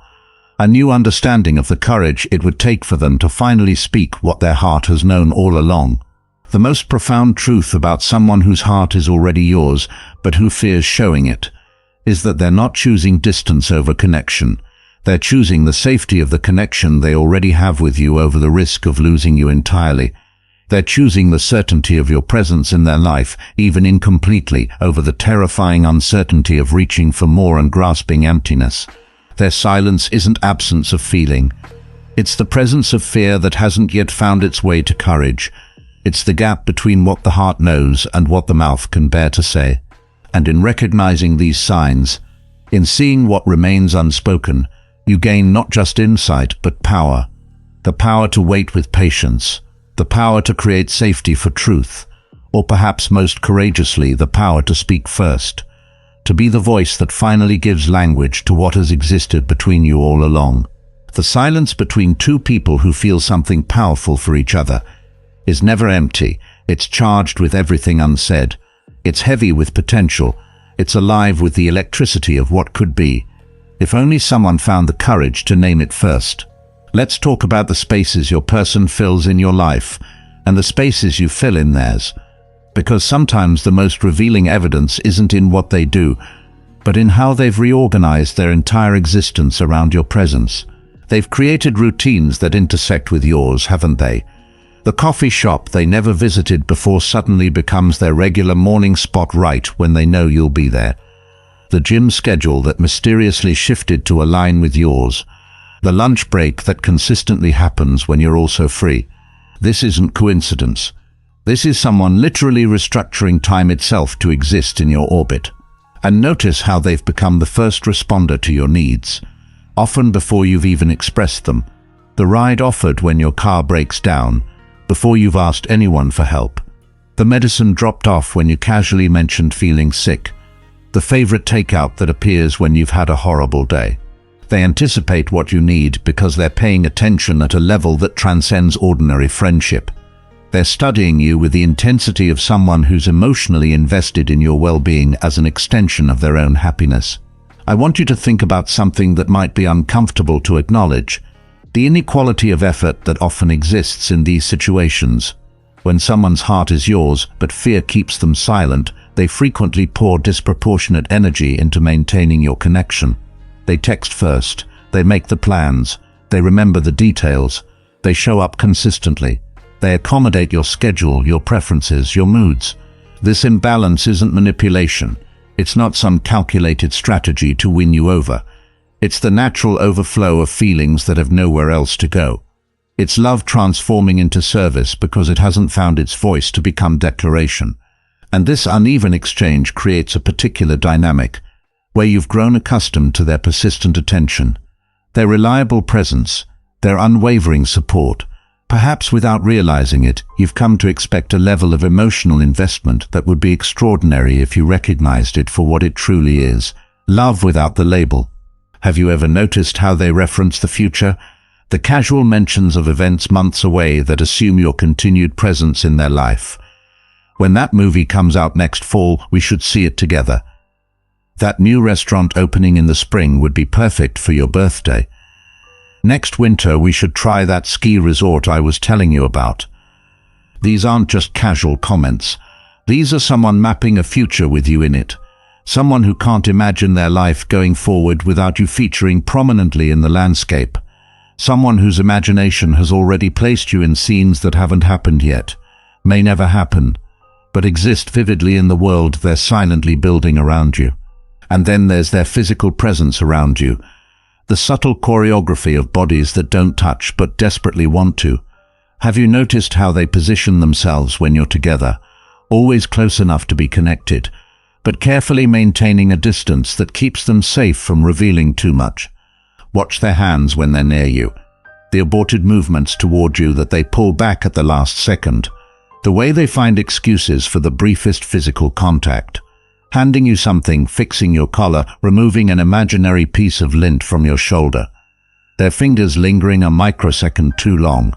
a new understanding of the courage it would take for them to finally speak what their heart has known all along. The most profound truth about someone whose heart is already yours, but who fears showing it, is that they're not choosing distance over connection. They're choosing the safety of the connection they already have with you over the risk of losing you entirely. They're choosing the certainty of your presence in their life, even incompletely, over the terrifying uncertainty of reaching for more and grasping emptiness. Their silence isn't absence of feeling. It's the presence of fear that hasn't yet found its way to courage. It's the gap between what the heart knows and what the mouth can bear to say. And in recognizing these signs, in seeing what remains unspoken, you gain not just insight but power. The power to wait with patience, the power to create safety for truth, or perhaps most courageously, the power to speak first, to be the voice that finally gives language to what has existed between you all along. The silence between two people who feel something powerful for each other is never empty. It's charged with everything unsaid. It's heavy with potential. It's alive with the electricity of what could be, if only someone found the courage to name it first. Let's talk about the spaces your person fills in your life, and the spaces you fill in theirs. Because sometimes the most revealing evidence isn't in what they do, but in how they've reorganized their entire existence around your presence. They've created routines that intersect with yours, haven't they? The coffee shop they never visited before suddenly becomes their regular morning spot right when they know you'll be there. The gym schedule that mysteriously shifted to align with yours. The lunch break that consistently happens when you're also free. This isn't coincidence. This is someone literally restructuring time itself to exist in your orbit. And notice how they've become the first responder to your needs, often before you've even expressed them. The ride offered when your car breaks down, before you've asked anyone for help. The medicine dropped off when you casually mentioned feeling sick. The favorite takeout that appears when you've had a horrible day. They anticipate what you need because they're paying attention at a level that transcends ordinary friendship. They're studying you with the intensity of someone who's emotionally invested in your well-being as an extension of their own happiness. I want you to think about something that might be uncomfortable to acknowledge: the inequality of effort that often exists in these situations. When someone's heart is yours, but fear keeps them silent, they frequently pour disproportionate energy into maintaining your connection. They text first, they make the plans, they remember the details, they show up consistently, they accommodate your schedule, your preferences, your moods. This imbalance isn't manipulation. It's not some calculated strategy to win you over. It's the natural overflow of feelings that have nowhere else to go. It's love transforming into service because it hasn't found its voice to become declaration. And this uneven exchange creates a particular dynamic, where you've grown accustomed to their persistent attention, their reliable presence, their unwavering support. Perhaps without realizing it, you've come to expect a level of emotional investment that would be extraordinary if you recognized it for what it truly is: love without the label. Have you ever noticed how they reference the future? The casual mentions of events months away that assume your continued presence in their life. When that movie comes out next fall, we should see it together. That new restaurant opening in the spring would be perfect for your birthday. Next winter, we should try that ski resort I was telling you about. These aren't just casual comments. These are someone mapping a future with you in it. Someone who can't imagine their life going forward without you featuring prominently in the landscape. Someone whose imagination has already placed you in scenes that haven't happened yet, may never happen, but exist vividly in the world they're silently building around you. And then there's their physical presence around you. The subtle choreography of bodies that don't touch but desperately want to. Have you noticed how they position themselves when you're together, always close enough to be connected, but carefully maintaining a distance that keeps them safe from revealing too much? Watch their hands when they're near you, the aborted movements toward you that they pull back at the last second, the way they find excuses for the briefest physical contact. Handing you something, fixing your collar, removing an imaginary piece of lint from your shoulder. Their fingers lingering a microsecond too long.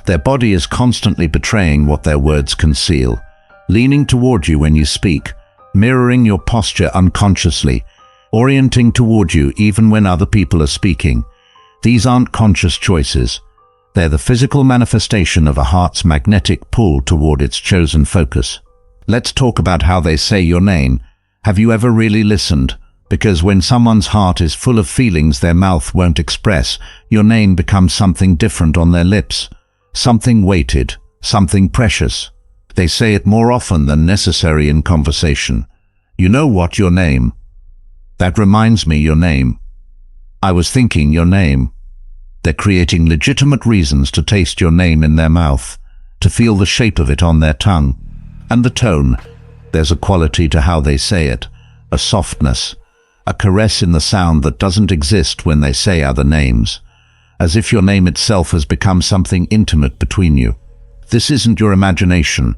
Their body is constantly betraying what their words conceal, leaning toward you when you speak, mirroring your posture unconsciously. orienting toward you even when other people are speaking. These aren't conscious choices. They're the physical manifestation of a heart's magnetic pull toward its chosen focus. Let's talk about how they say your name. Have you ever really listened? Because when someone's heart is full of feelings their mouth won't express, your name becomes something different on their lips. Something weighted, something precious. They say it more often than necessary in conversation. You know what, your name? That reminds me, your name. I was thinking, your name. They're creating legitimate reasons to taste your name in their mouth, to feel the shape of it on their tongue. And the tone. There's a quality to how they say it, a softness, a caress in the sound that doesn't exist when they say other names, as if your name itself has become something intimate between you. This isn't your imagination.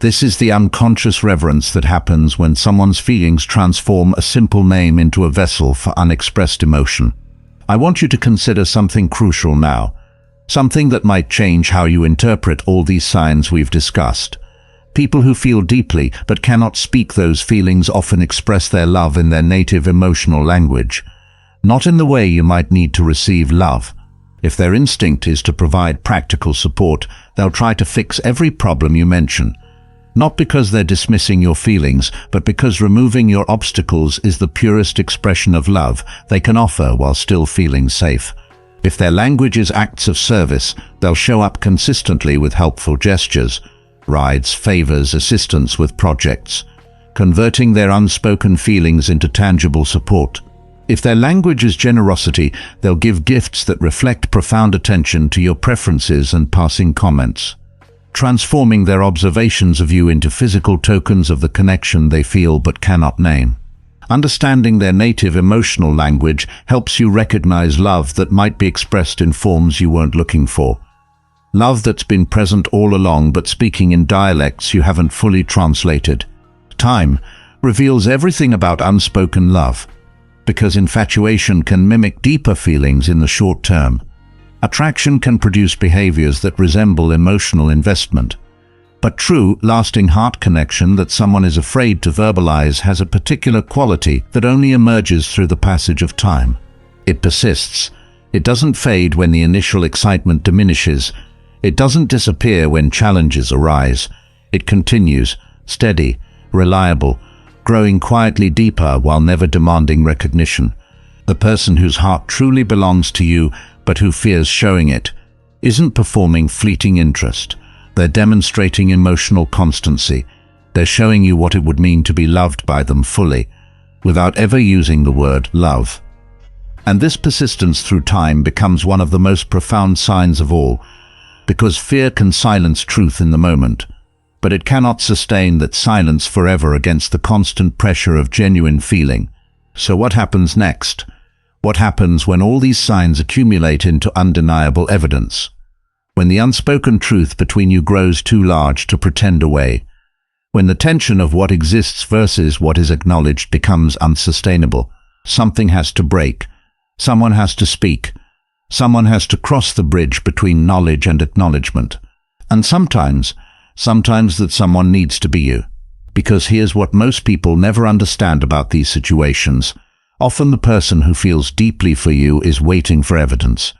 This is the unconscious reverence that happens when someone's feelings transform a simple name into a vessel for unexpressed emotion. I want you to consider something crucial now, something that might change how you interpret all these signs we've discussed. People who feel deeply but cannot speak those feelings often express their love in their native emotional language, not in the way you might need to receive love. If their instinct is to provide practical support, they'll try to fix every problem you mention. Not because they're dismissing your feelings, but because removing your obstacles is the purest expression of love they can offer while still feeling safe. If their language is acts of service, they'll show up consistently with helpful gestures, rides, favors, assistance with projects, converting their unspoken feelings into tangible support. If their language is generosity, they'll give gifts that reflect profound attention to your preferences and passing comments, transforming their observations of you into physical tokens of the connection they feel but cannot name. Understanding their native emotional language helps you recognize love that might be expressed in forms you weren't looking for. Love that's been present all along but speaking in dialects you haven't fully translated. Time reveals everything about unspoken love, because infatuation can mimic deeper feelings in the short term. Attraction can produce behaviors that resemble emotional investment. But true, lasting heart connection that someone is afraid to verbalize has a particular quality that only emerges through the passage of time. It persists. It doesn't fade when the initial excitement diminishes. It doesn't disappear when challenges arise. It continues, steady, reliable, growing quietly deeper while never demanding recognition. The person whose heart truly belongs to you, but who fears showing it, isn't performing fleeting interest. They're demonstrating emotional constancy. They're showing you what it would mean to be loved by them fully, without ever using the word love. And this persistence through time becomes one of the most profound signs of all, because fear can silence truth in the moment, but it cannot sustain that silence forever against the constant pressure of genuine feeling. So what happens next? What happens when all these signs accumulate into undeniable evidence? When the unspoken truth between you grows too large to pretend away? When the tension of what exists versus what is acknowledged becomes unsustainable? Something has to break. Someone has to speak. Someone has to cross the bridge between knowledge and acknowledgement. And sometimes that someone needs to be you. Because here's what most people never understand about these situations. Often the person who feels deeply for you is waiting for evidence.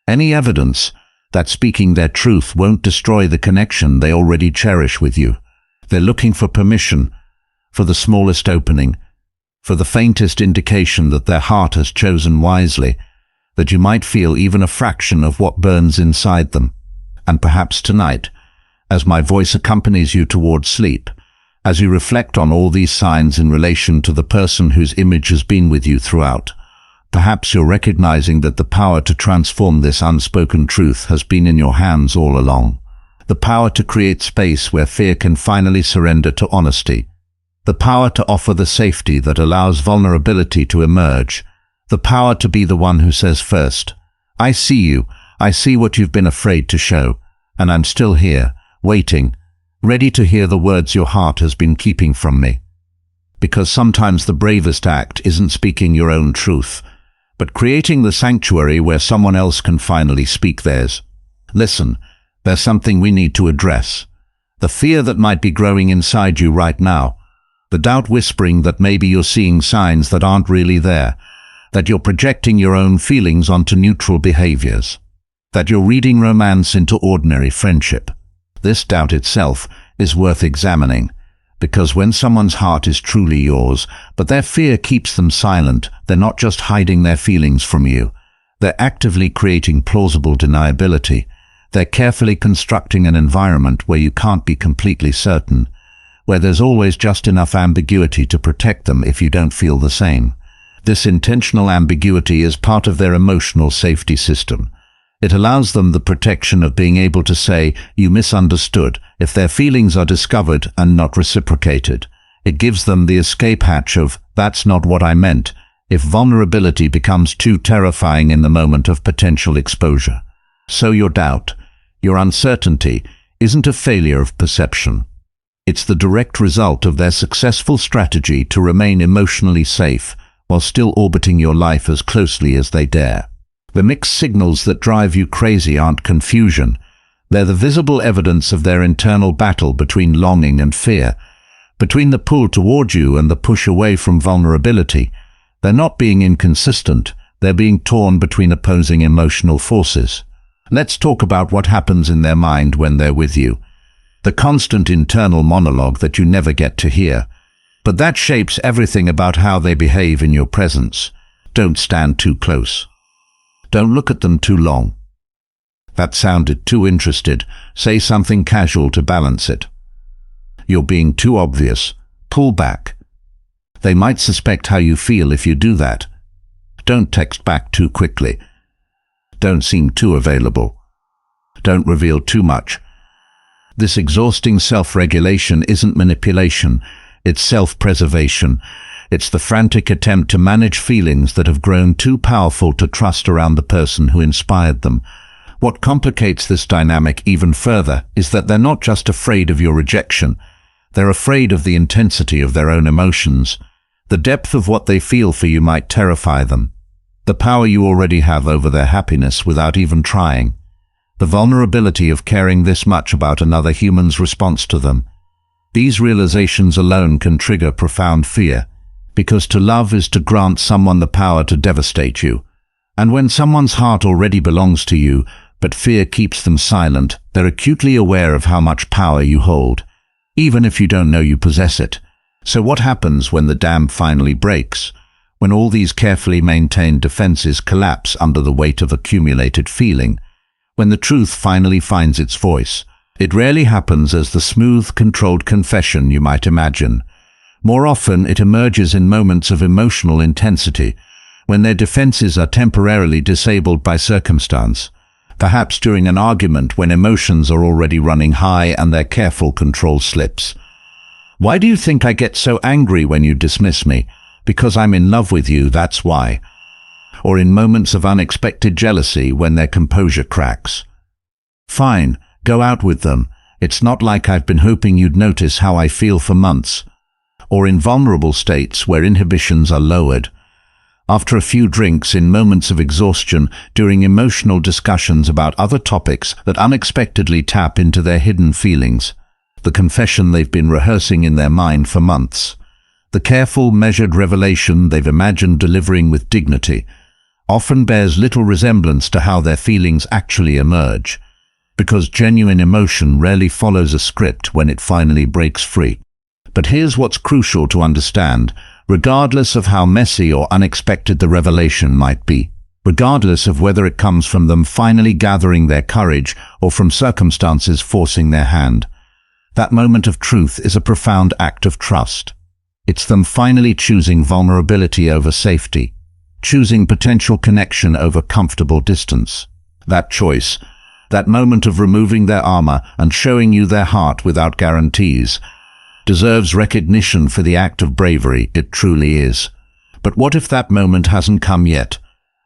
Any evidence that speaking their truth won't destroy the connection they already cherish with you. They're looking for permission, for the smallest opening, for the faintest indication that their heart has chosen wisely, that you might feel even a fraction of what burns inside them. And perhaps tonight, as my voice accompanies you towards sleep, as you reflect on all these signs in relation to the person whose image has been with you throughout, perhaps you're recognizing that the power to transform this unspoken truth has been in your hands all along. The power to create space where fear can finally surrender to honesty. The power to offer the safety that allows vulnerability to emerge. The power to be the one who says first, I see you, I see what you've been afraid to show, and I'm still here, waiting, ready to hear the words your heart has been keeping from me. Because sometimes the bravest act isn't speaking your own truth, but creating the sanctuary where someone else can finally speak theirs. Listen, there's something we need to address. The fear that might be growing inside you right now. The doubt whispering that maybe you're seeing signs that aren't really there, that you're projecting your own feelings onto neutral behaviors, that you're reading romance into ordinary friendship. This doubt itself is worth examining, because when someone's heart is truly yours, but their fear keeps them silent, they're not just hiding their feelings from you. They're actively creating plausible deniability. They're carefully constructing an environment where you can't be completely certain, where there's always just enough ambiguity to protect them if you don't feel the same. This intentional ambiguity is part of their emotional safety system. It allows them the protection of being able to say, "You misunderstood," if their feelings are discovered and not reciprocated. It gives them the escape hatch of, "That's not what I meant," if vulnerability becomes too terrifying in the moment of potential exposure. So your doubt, your uncertainty, isn't a failure of perception. It's the direct result of their successful strategy to remain emotionally safe while still orbiting your life as closely as they dare. The mixed signals that drive you crazy aren't confusion. They're the visible evidence of their internal battle between longing and fear, between the pull toward you and the push away from vulnerability. They're not being inconsistent, they're being torn between opposing emotional forces. Let's talk about what happens in their mind when they're with you. The constant internal monologue that you never get to hear. But that shapes everything about how they behave in your presence. Don't stand too close. Don't look at them too long. That sounded too interested. Say something casual to balance it. You're being too obvious. Pull back. They might suspect how you feel if you do that. Don't text back too quickly. Don't seem too available. Don't reveal too much. This exhausting self-regulation isn't manipulation, it's self-preservation. It's the frantic attempt to manage feelings that have grown too powerful to trust around the person who inspired them. What complicates this dynamic even further is that they're not just afraid of your rejection, they're afraid of the intensity of their own emotions. The depth of what they feel for you might terrify them. The power you already have over their happiness without even trying. The vulnerability of caring this much about another human's response to them. These realizations alone can trigger profound fear, because to love is to grant someone the power to devastate you. And when someone's heart already belongs to you, but fear keeps them silent, they're acutely aware of how much power you hold, even if you don't know you possess it. So what happens when the dam finally breaks? When all these carefully maintained defenses collapse under the weight of accumulated feeling? When the truth finally finds its voice? It rarely happens as the smooth, controlled confession you might imagine. More often, it emerges in moments of emotional intensity, when their defenses are temporarily disabled by circumstance. Perhaps during an argument when emotions are already running high and their careful control slips. "Why do you think I get so angry when you dismiss me? Because I'm in love with you, that's why." Or in moments of unexpected jealousy when their composure cracks. "Fine, go out with them. It's not like I've been hoping you'd notice how I feel for months." Or in vulnerable states where inhibitions are lowered. After a few drinks, in moments of exhaustion, during emotional discussions about other topics that unexpectedly tap into their hidden feelings. The confession they've been rehearsing in their mind for months. The careful, measured revelation they've imagined delivering with dignity often bears little resemblance to how their feelings actually emerge, because genuine emotion rarely follows a script when it finally breaks free. But here's what's crucial to understand. Regardless of how messy or unexpected the revelation might be, regardless of whether it comes from them finally gathering their courage or from circumstances forcing their hand, that moment of truth is a profound act of trust. It's them finally choosing vulnerability over safety, choosing potential connection over comfortable distance. That choice, that moment of removing their armor and showing you their heart without guarantees, deserves recognition for the act of bravery it truly is. But what if that moment hasn't come yet?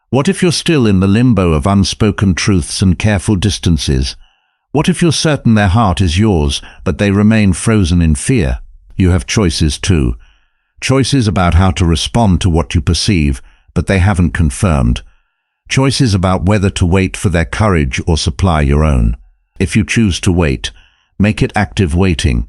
What if you're still in the limbo of unspoken truths and careful distances? What if you're certain their heart is yours, but they remain frozen in fear? You have choices too. Choices about how to respond to what you perceive, but they haven't confirmed. Choices about whether to wait for their courage or supply your own. If you choose to wait, make it active waiting.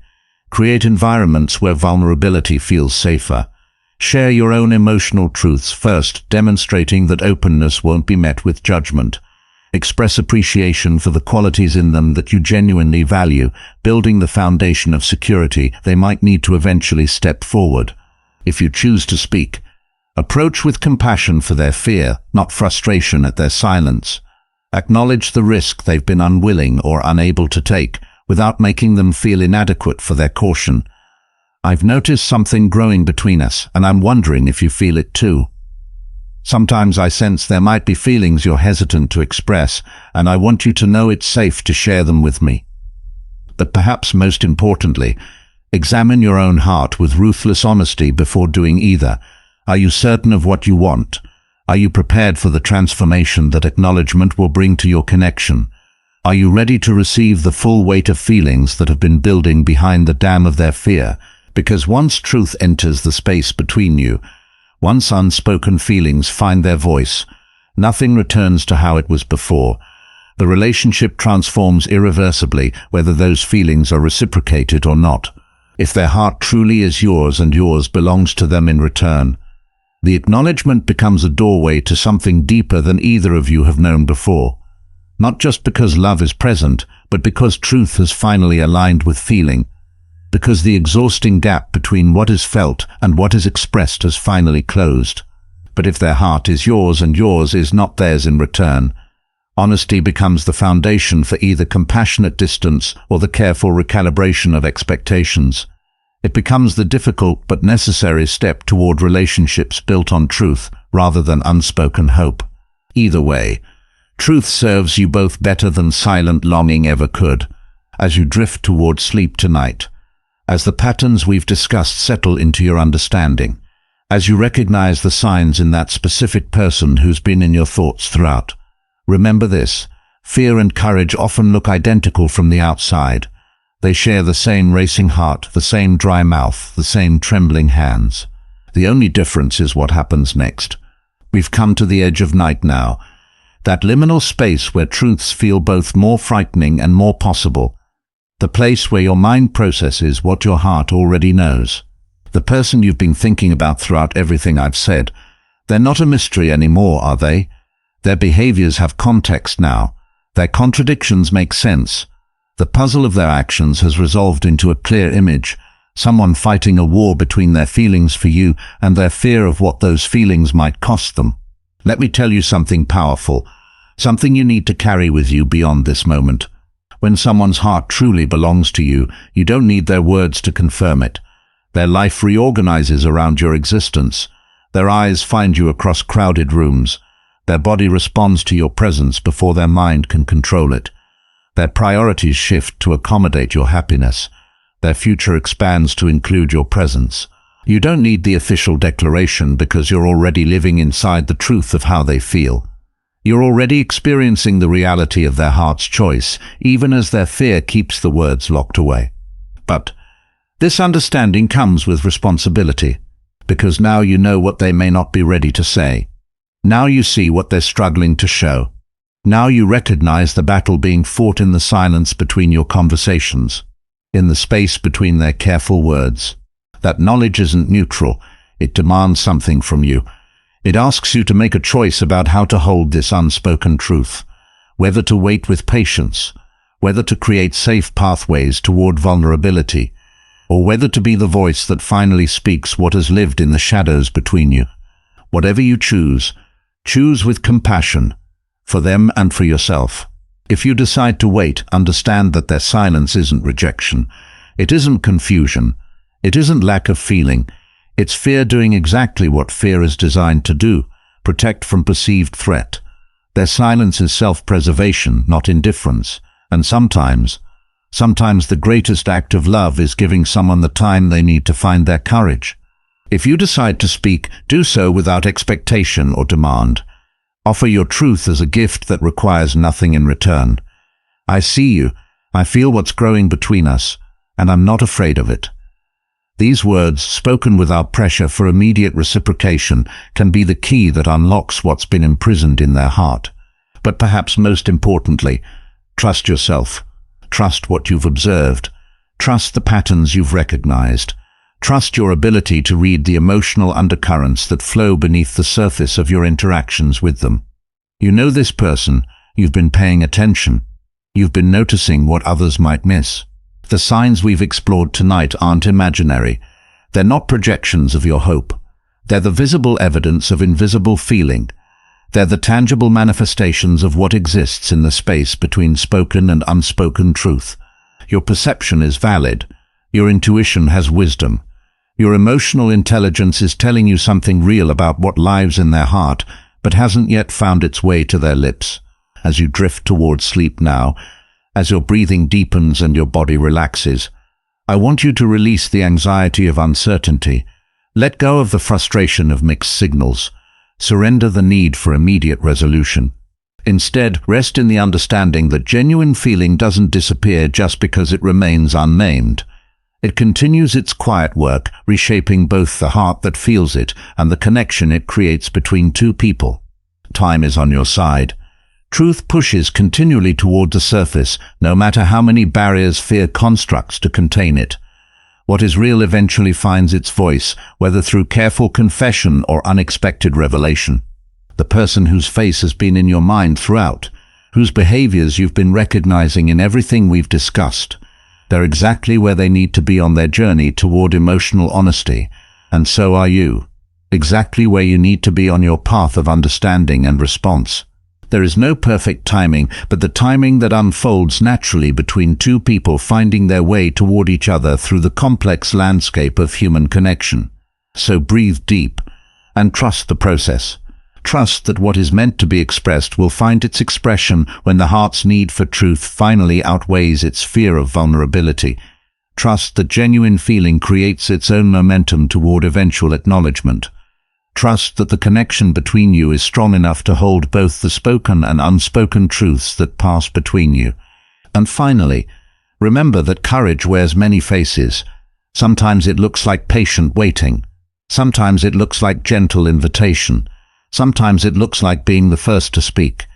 Create environments where vulnerability feels safer. Share your own emotional truths first, demonstrating that openness won't be met with judgment. Express appreciation for the qualities in them that you genuinely value, building the foundation of security they might need to eventually step forward. If you choose to speak, approach with compassion for their fear, not frustration at their silence. Acknowledge the risk they've been unwilling or unable to take, without making them feel inadequate for their caution. I've noticed something growing between us, and I'm wondering if you feel it too. Sometimes I sense there might be feelings you're hesitant to express, and I want you to know it's safe to share them with me. But perhaps most importantly, examine your own heart with ruthless honesty before doing either. Are you certain of what you want? Are you prepared for the transformation that acknowledgement will bring to your connection? Are you ready to receive the full weight of feelings that have been building behind the dam of their fear? Because once truth enters the space between you, once unspoken feelings find their voice, nothing returns to how it was before. The relationship transforms irreversibly, whether those feelings are reciprocated or not. If their heart truly is yours and yours belongs to them in return, the acknowledgement becomes a doorway to something deeper than either of you have known before. Not just because love is present, but because truth has finally aligned with feeling. Because the exhausting gap between what is felt and what is expressed has finally closed. But if their heart is yours and yours is not theirs in return, honesty becomes the foundation for either compassionate distance or the careful recalibration of expectations. It becomes the difficult but necessary step toward relationships built on truth rather than unspoken hope. Either way, truth serves you both better than silent longing ever could. As you drift toward sleep tonight, as the patterns we've discussed settle into your understanding, as you recognize the signs in that specific person who's been in your thoughts throughout, remember this: fear and courage often look identical from the outside. They share the same racing heart, the same dry mouth, the same trembling hands. The only difference is what happens next. We've come to the edge of night now, that liminal space where truths feel both more frightening and more possible. The place where your mind processes what your heart already knows. The person you've been thinking about throughout everything I've said, they're not a mystery anymore, are they? Their behaviors have context now. Their contradictions make sense. The puzzle of their actions has resolved into a clear image, someone fighting a war between their feelings for you and their fear of what those feelings might cost them. Let me tell you something powerful, something you need to carry with you beyond this moment. When someone's heart truly belongs to you, you don't need their words to confirm it. Their life reorganizes around your existence. Their eyes find you across crowded rooms. Their body responds to your presence before their mind can control it. Their priorities shift to accommodate your happiness. Their future expands to include your presence. You don't need the official declaration because you're already living inside the truth of how they feel. You're already experiencing the reality of their heart's choice, even as their fear keeps the words locked away. But this understanding comes with responsibility, because now you know what they may not be ready to say. Now you see what they're struggling to show. Now you recognize the battle being fought in the silence between your conversations, in the space between their careful words. That knowledge isn't neutral. It demands something from you. It asks you to make a choice about how to hold this unspoken truth, whether to wait with patience, whether to create safe pathways toward vulnerability, or whether to be the voice that finally speaks what has lived in the shadows between you. Whatever you choose, choose with compassion, for them and for yourself. If you decide to wait, understand that their silence isn't rejection. It isn't confusion. It isn't lack of feeling. It's fear doing exactly what fear is designed to do, protect from perceived threat. Their silence is self-preservation, not indifference. And sometimes the greatest act of love is giving someone the time they need to find their courage. If you decide to speak, do so without expectation or demand. Offer your truth as a gift that requires nothing in return. I see you, I feel what's growing between us, and I'm not afraid of it. These words, spoken without pressure for immediate reciprocation, can be the key that unlocks what's been imprisoned in their heart. But perhaps most importantly, trust yourself. Trust what you've observed. Trust the patterns you've recognized. Trust your ability to read the emotional undercurrents that flow beneath the surface of your interactions with them. You know this person, you've been paying attention. You've been noticing what others might miss. The signs we've explored tonight aren't imaginary. They're not projections of your hope. They're the visible evidence of invisible feeling. They're the tangible manifestations of what exists in the space between spoken and unspoken truth. Your perception is valid. Your intuition has wisdom. Your emotional intelligence is telling you something real about what lives in their heart, but hasn't yet found its way to their lips. As you drift towards sleep now, as your breathing deepens and your body relaxes, I want you to release the anxiety of uncertainty. Let go of the frustration of mixed signals. Surrender the need for immediate resolution. Instead, rest in the understanding that genuine feeling doesn't disappear just because it remains unnamed. It continues its quiet work, reshaping both the heart that feels it and the connection it creates between two people. Time is on your side. Truth pushes continually toward the surface, no matter how many barriers fear constructs to contain it. What is real eventually finds its voice, whether through careful confession or unexpected revelation. The person whose face has been in your mind throughout, whose behaviors you've been recognizing in everything we've discussed. They're exactly where they need to be on their journey toward emotional honesty, and so are you. Exactly where you need to be on your path of understanding and response. There is no perfect timing, but the timing that unfolds naturally between two people finding their way toward each other through the complex landscape of human connection. So breathe deep and trust the process. Trust that what is meant to be expressed will find its expression when the heart's need for truth finally outweighs its fear of vulnerability. Trust that genuine feeling creates its own momentum toward eventual acknowledgement. Trust that the connection between you is strong enough to hold both the spoken and unspoken truths that pass between you. And finally, remember that courage wears many faces. Sometimes it looks like patient waiting. Sometimes it looks like gentle invitation. Sometimes it looks like being the first to speak.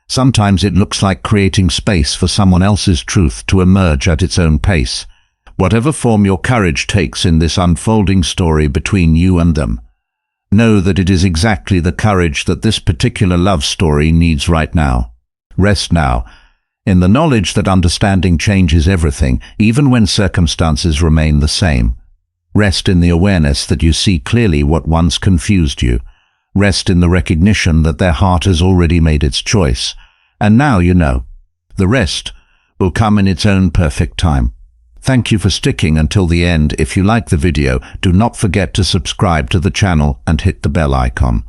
Sometimes it looks like creating space for someone else's truth to emerge at its own pace. Whatever form your courage takes in this unfolding story between you and them, know that it is exactly the courage that this particular love story needs right now. Rest now, in the knowledge that understanding changes everything, even when circumstances remain the same. Rest in the awareness that you see clearly what once confused you. Rest in the recognition that their heart has already made its choice. And now you know. The rest will come in its own perfect time. Thank you for sticking until the end. If you like the video, do not forget to subscribe to the channel and hit the bell icon.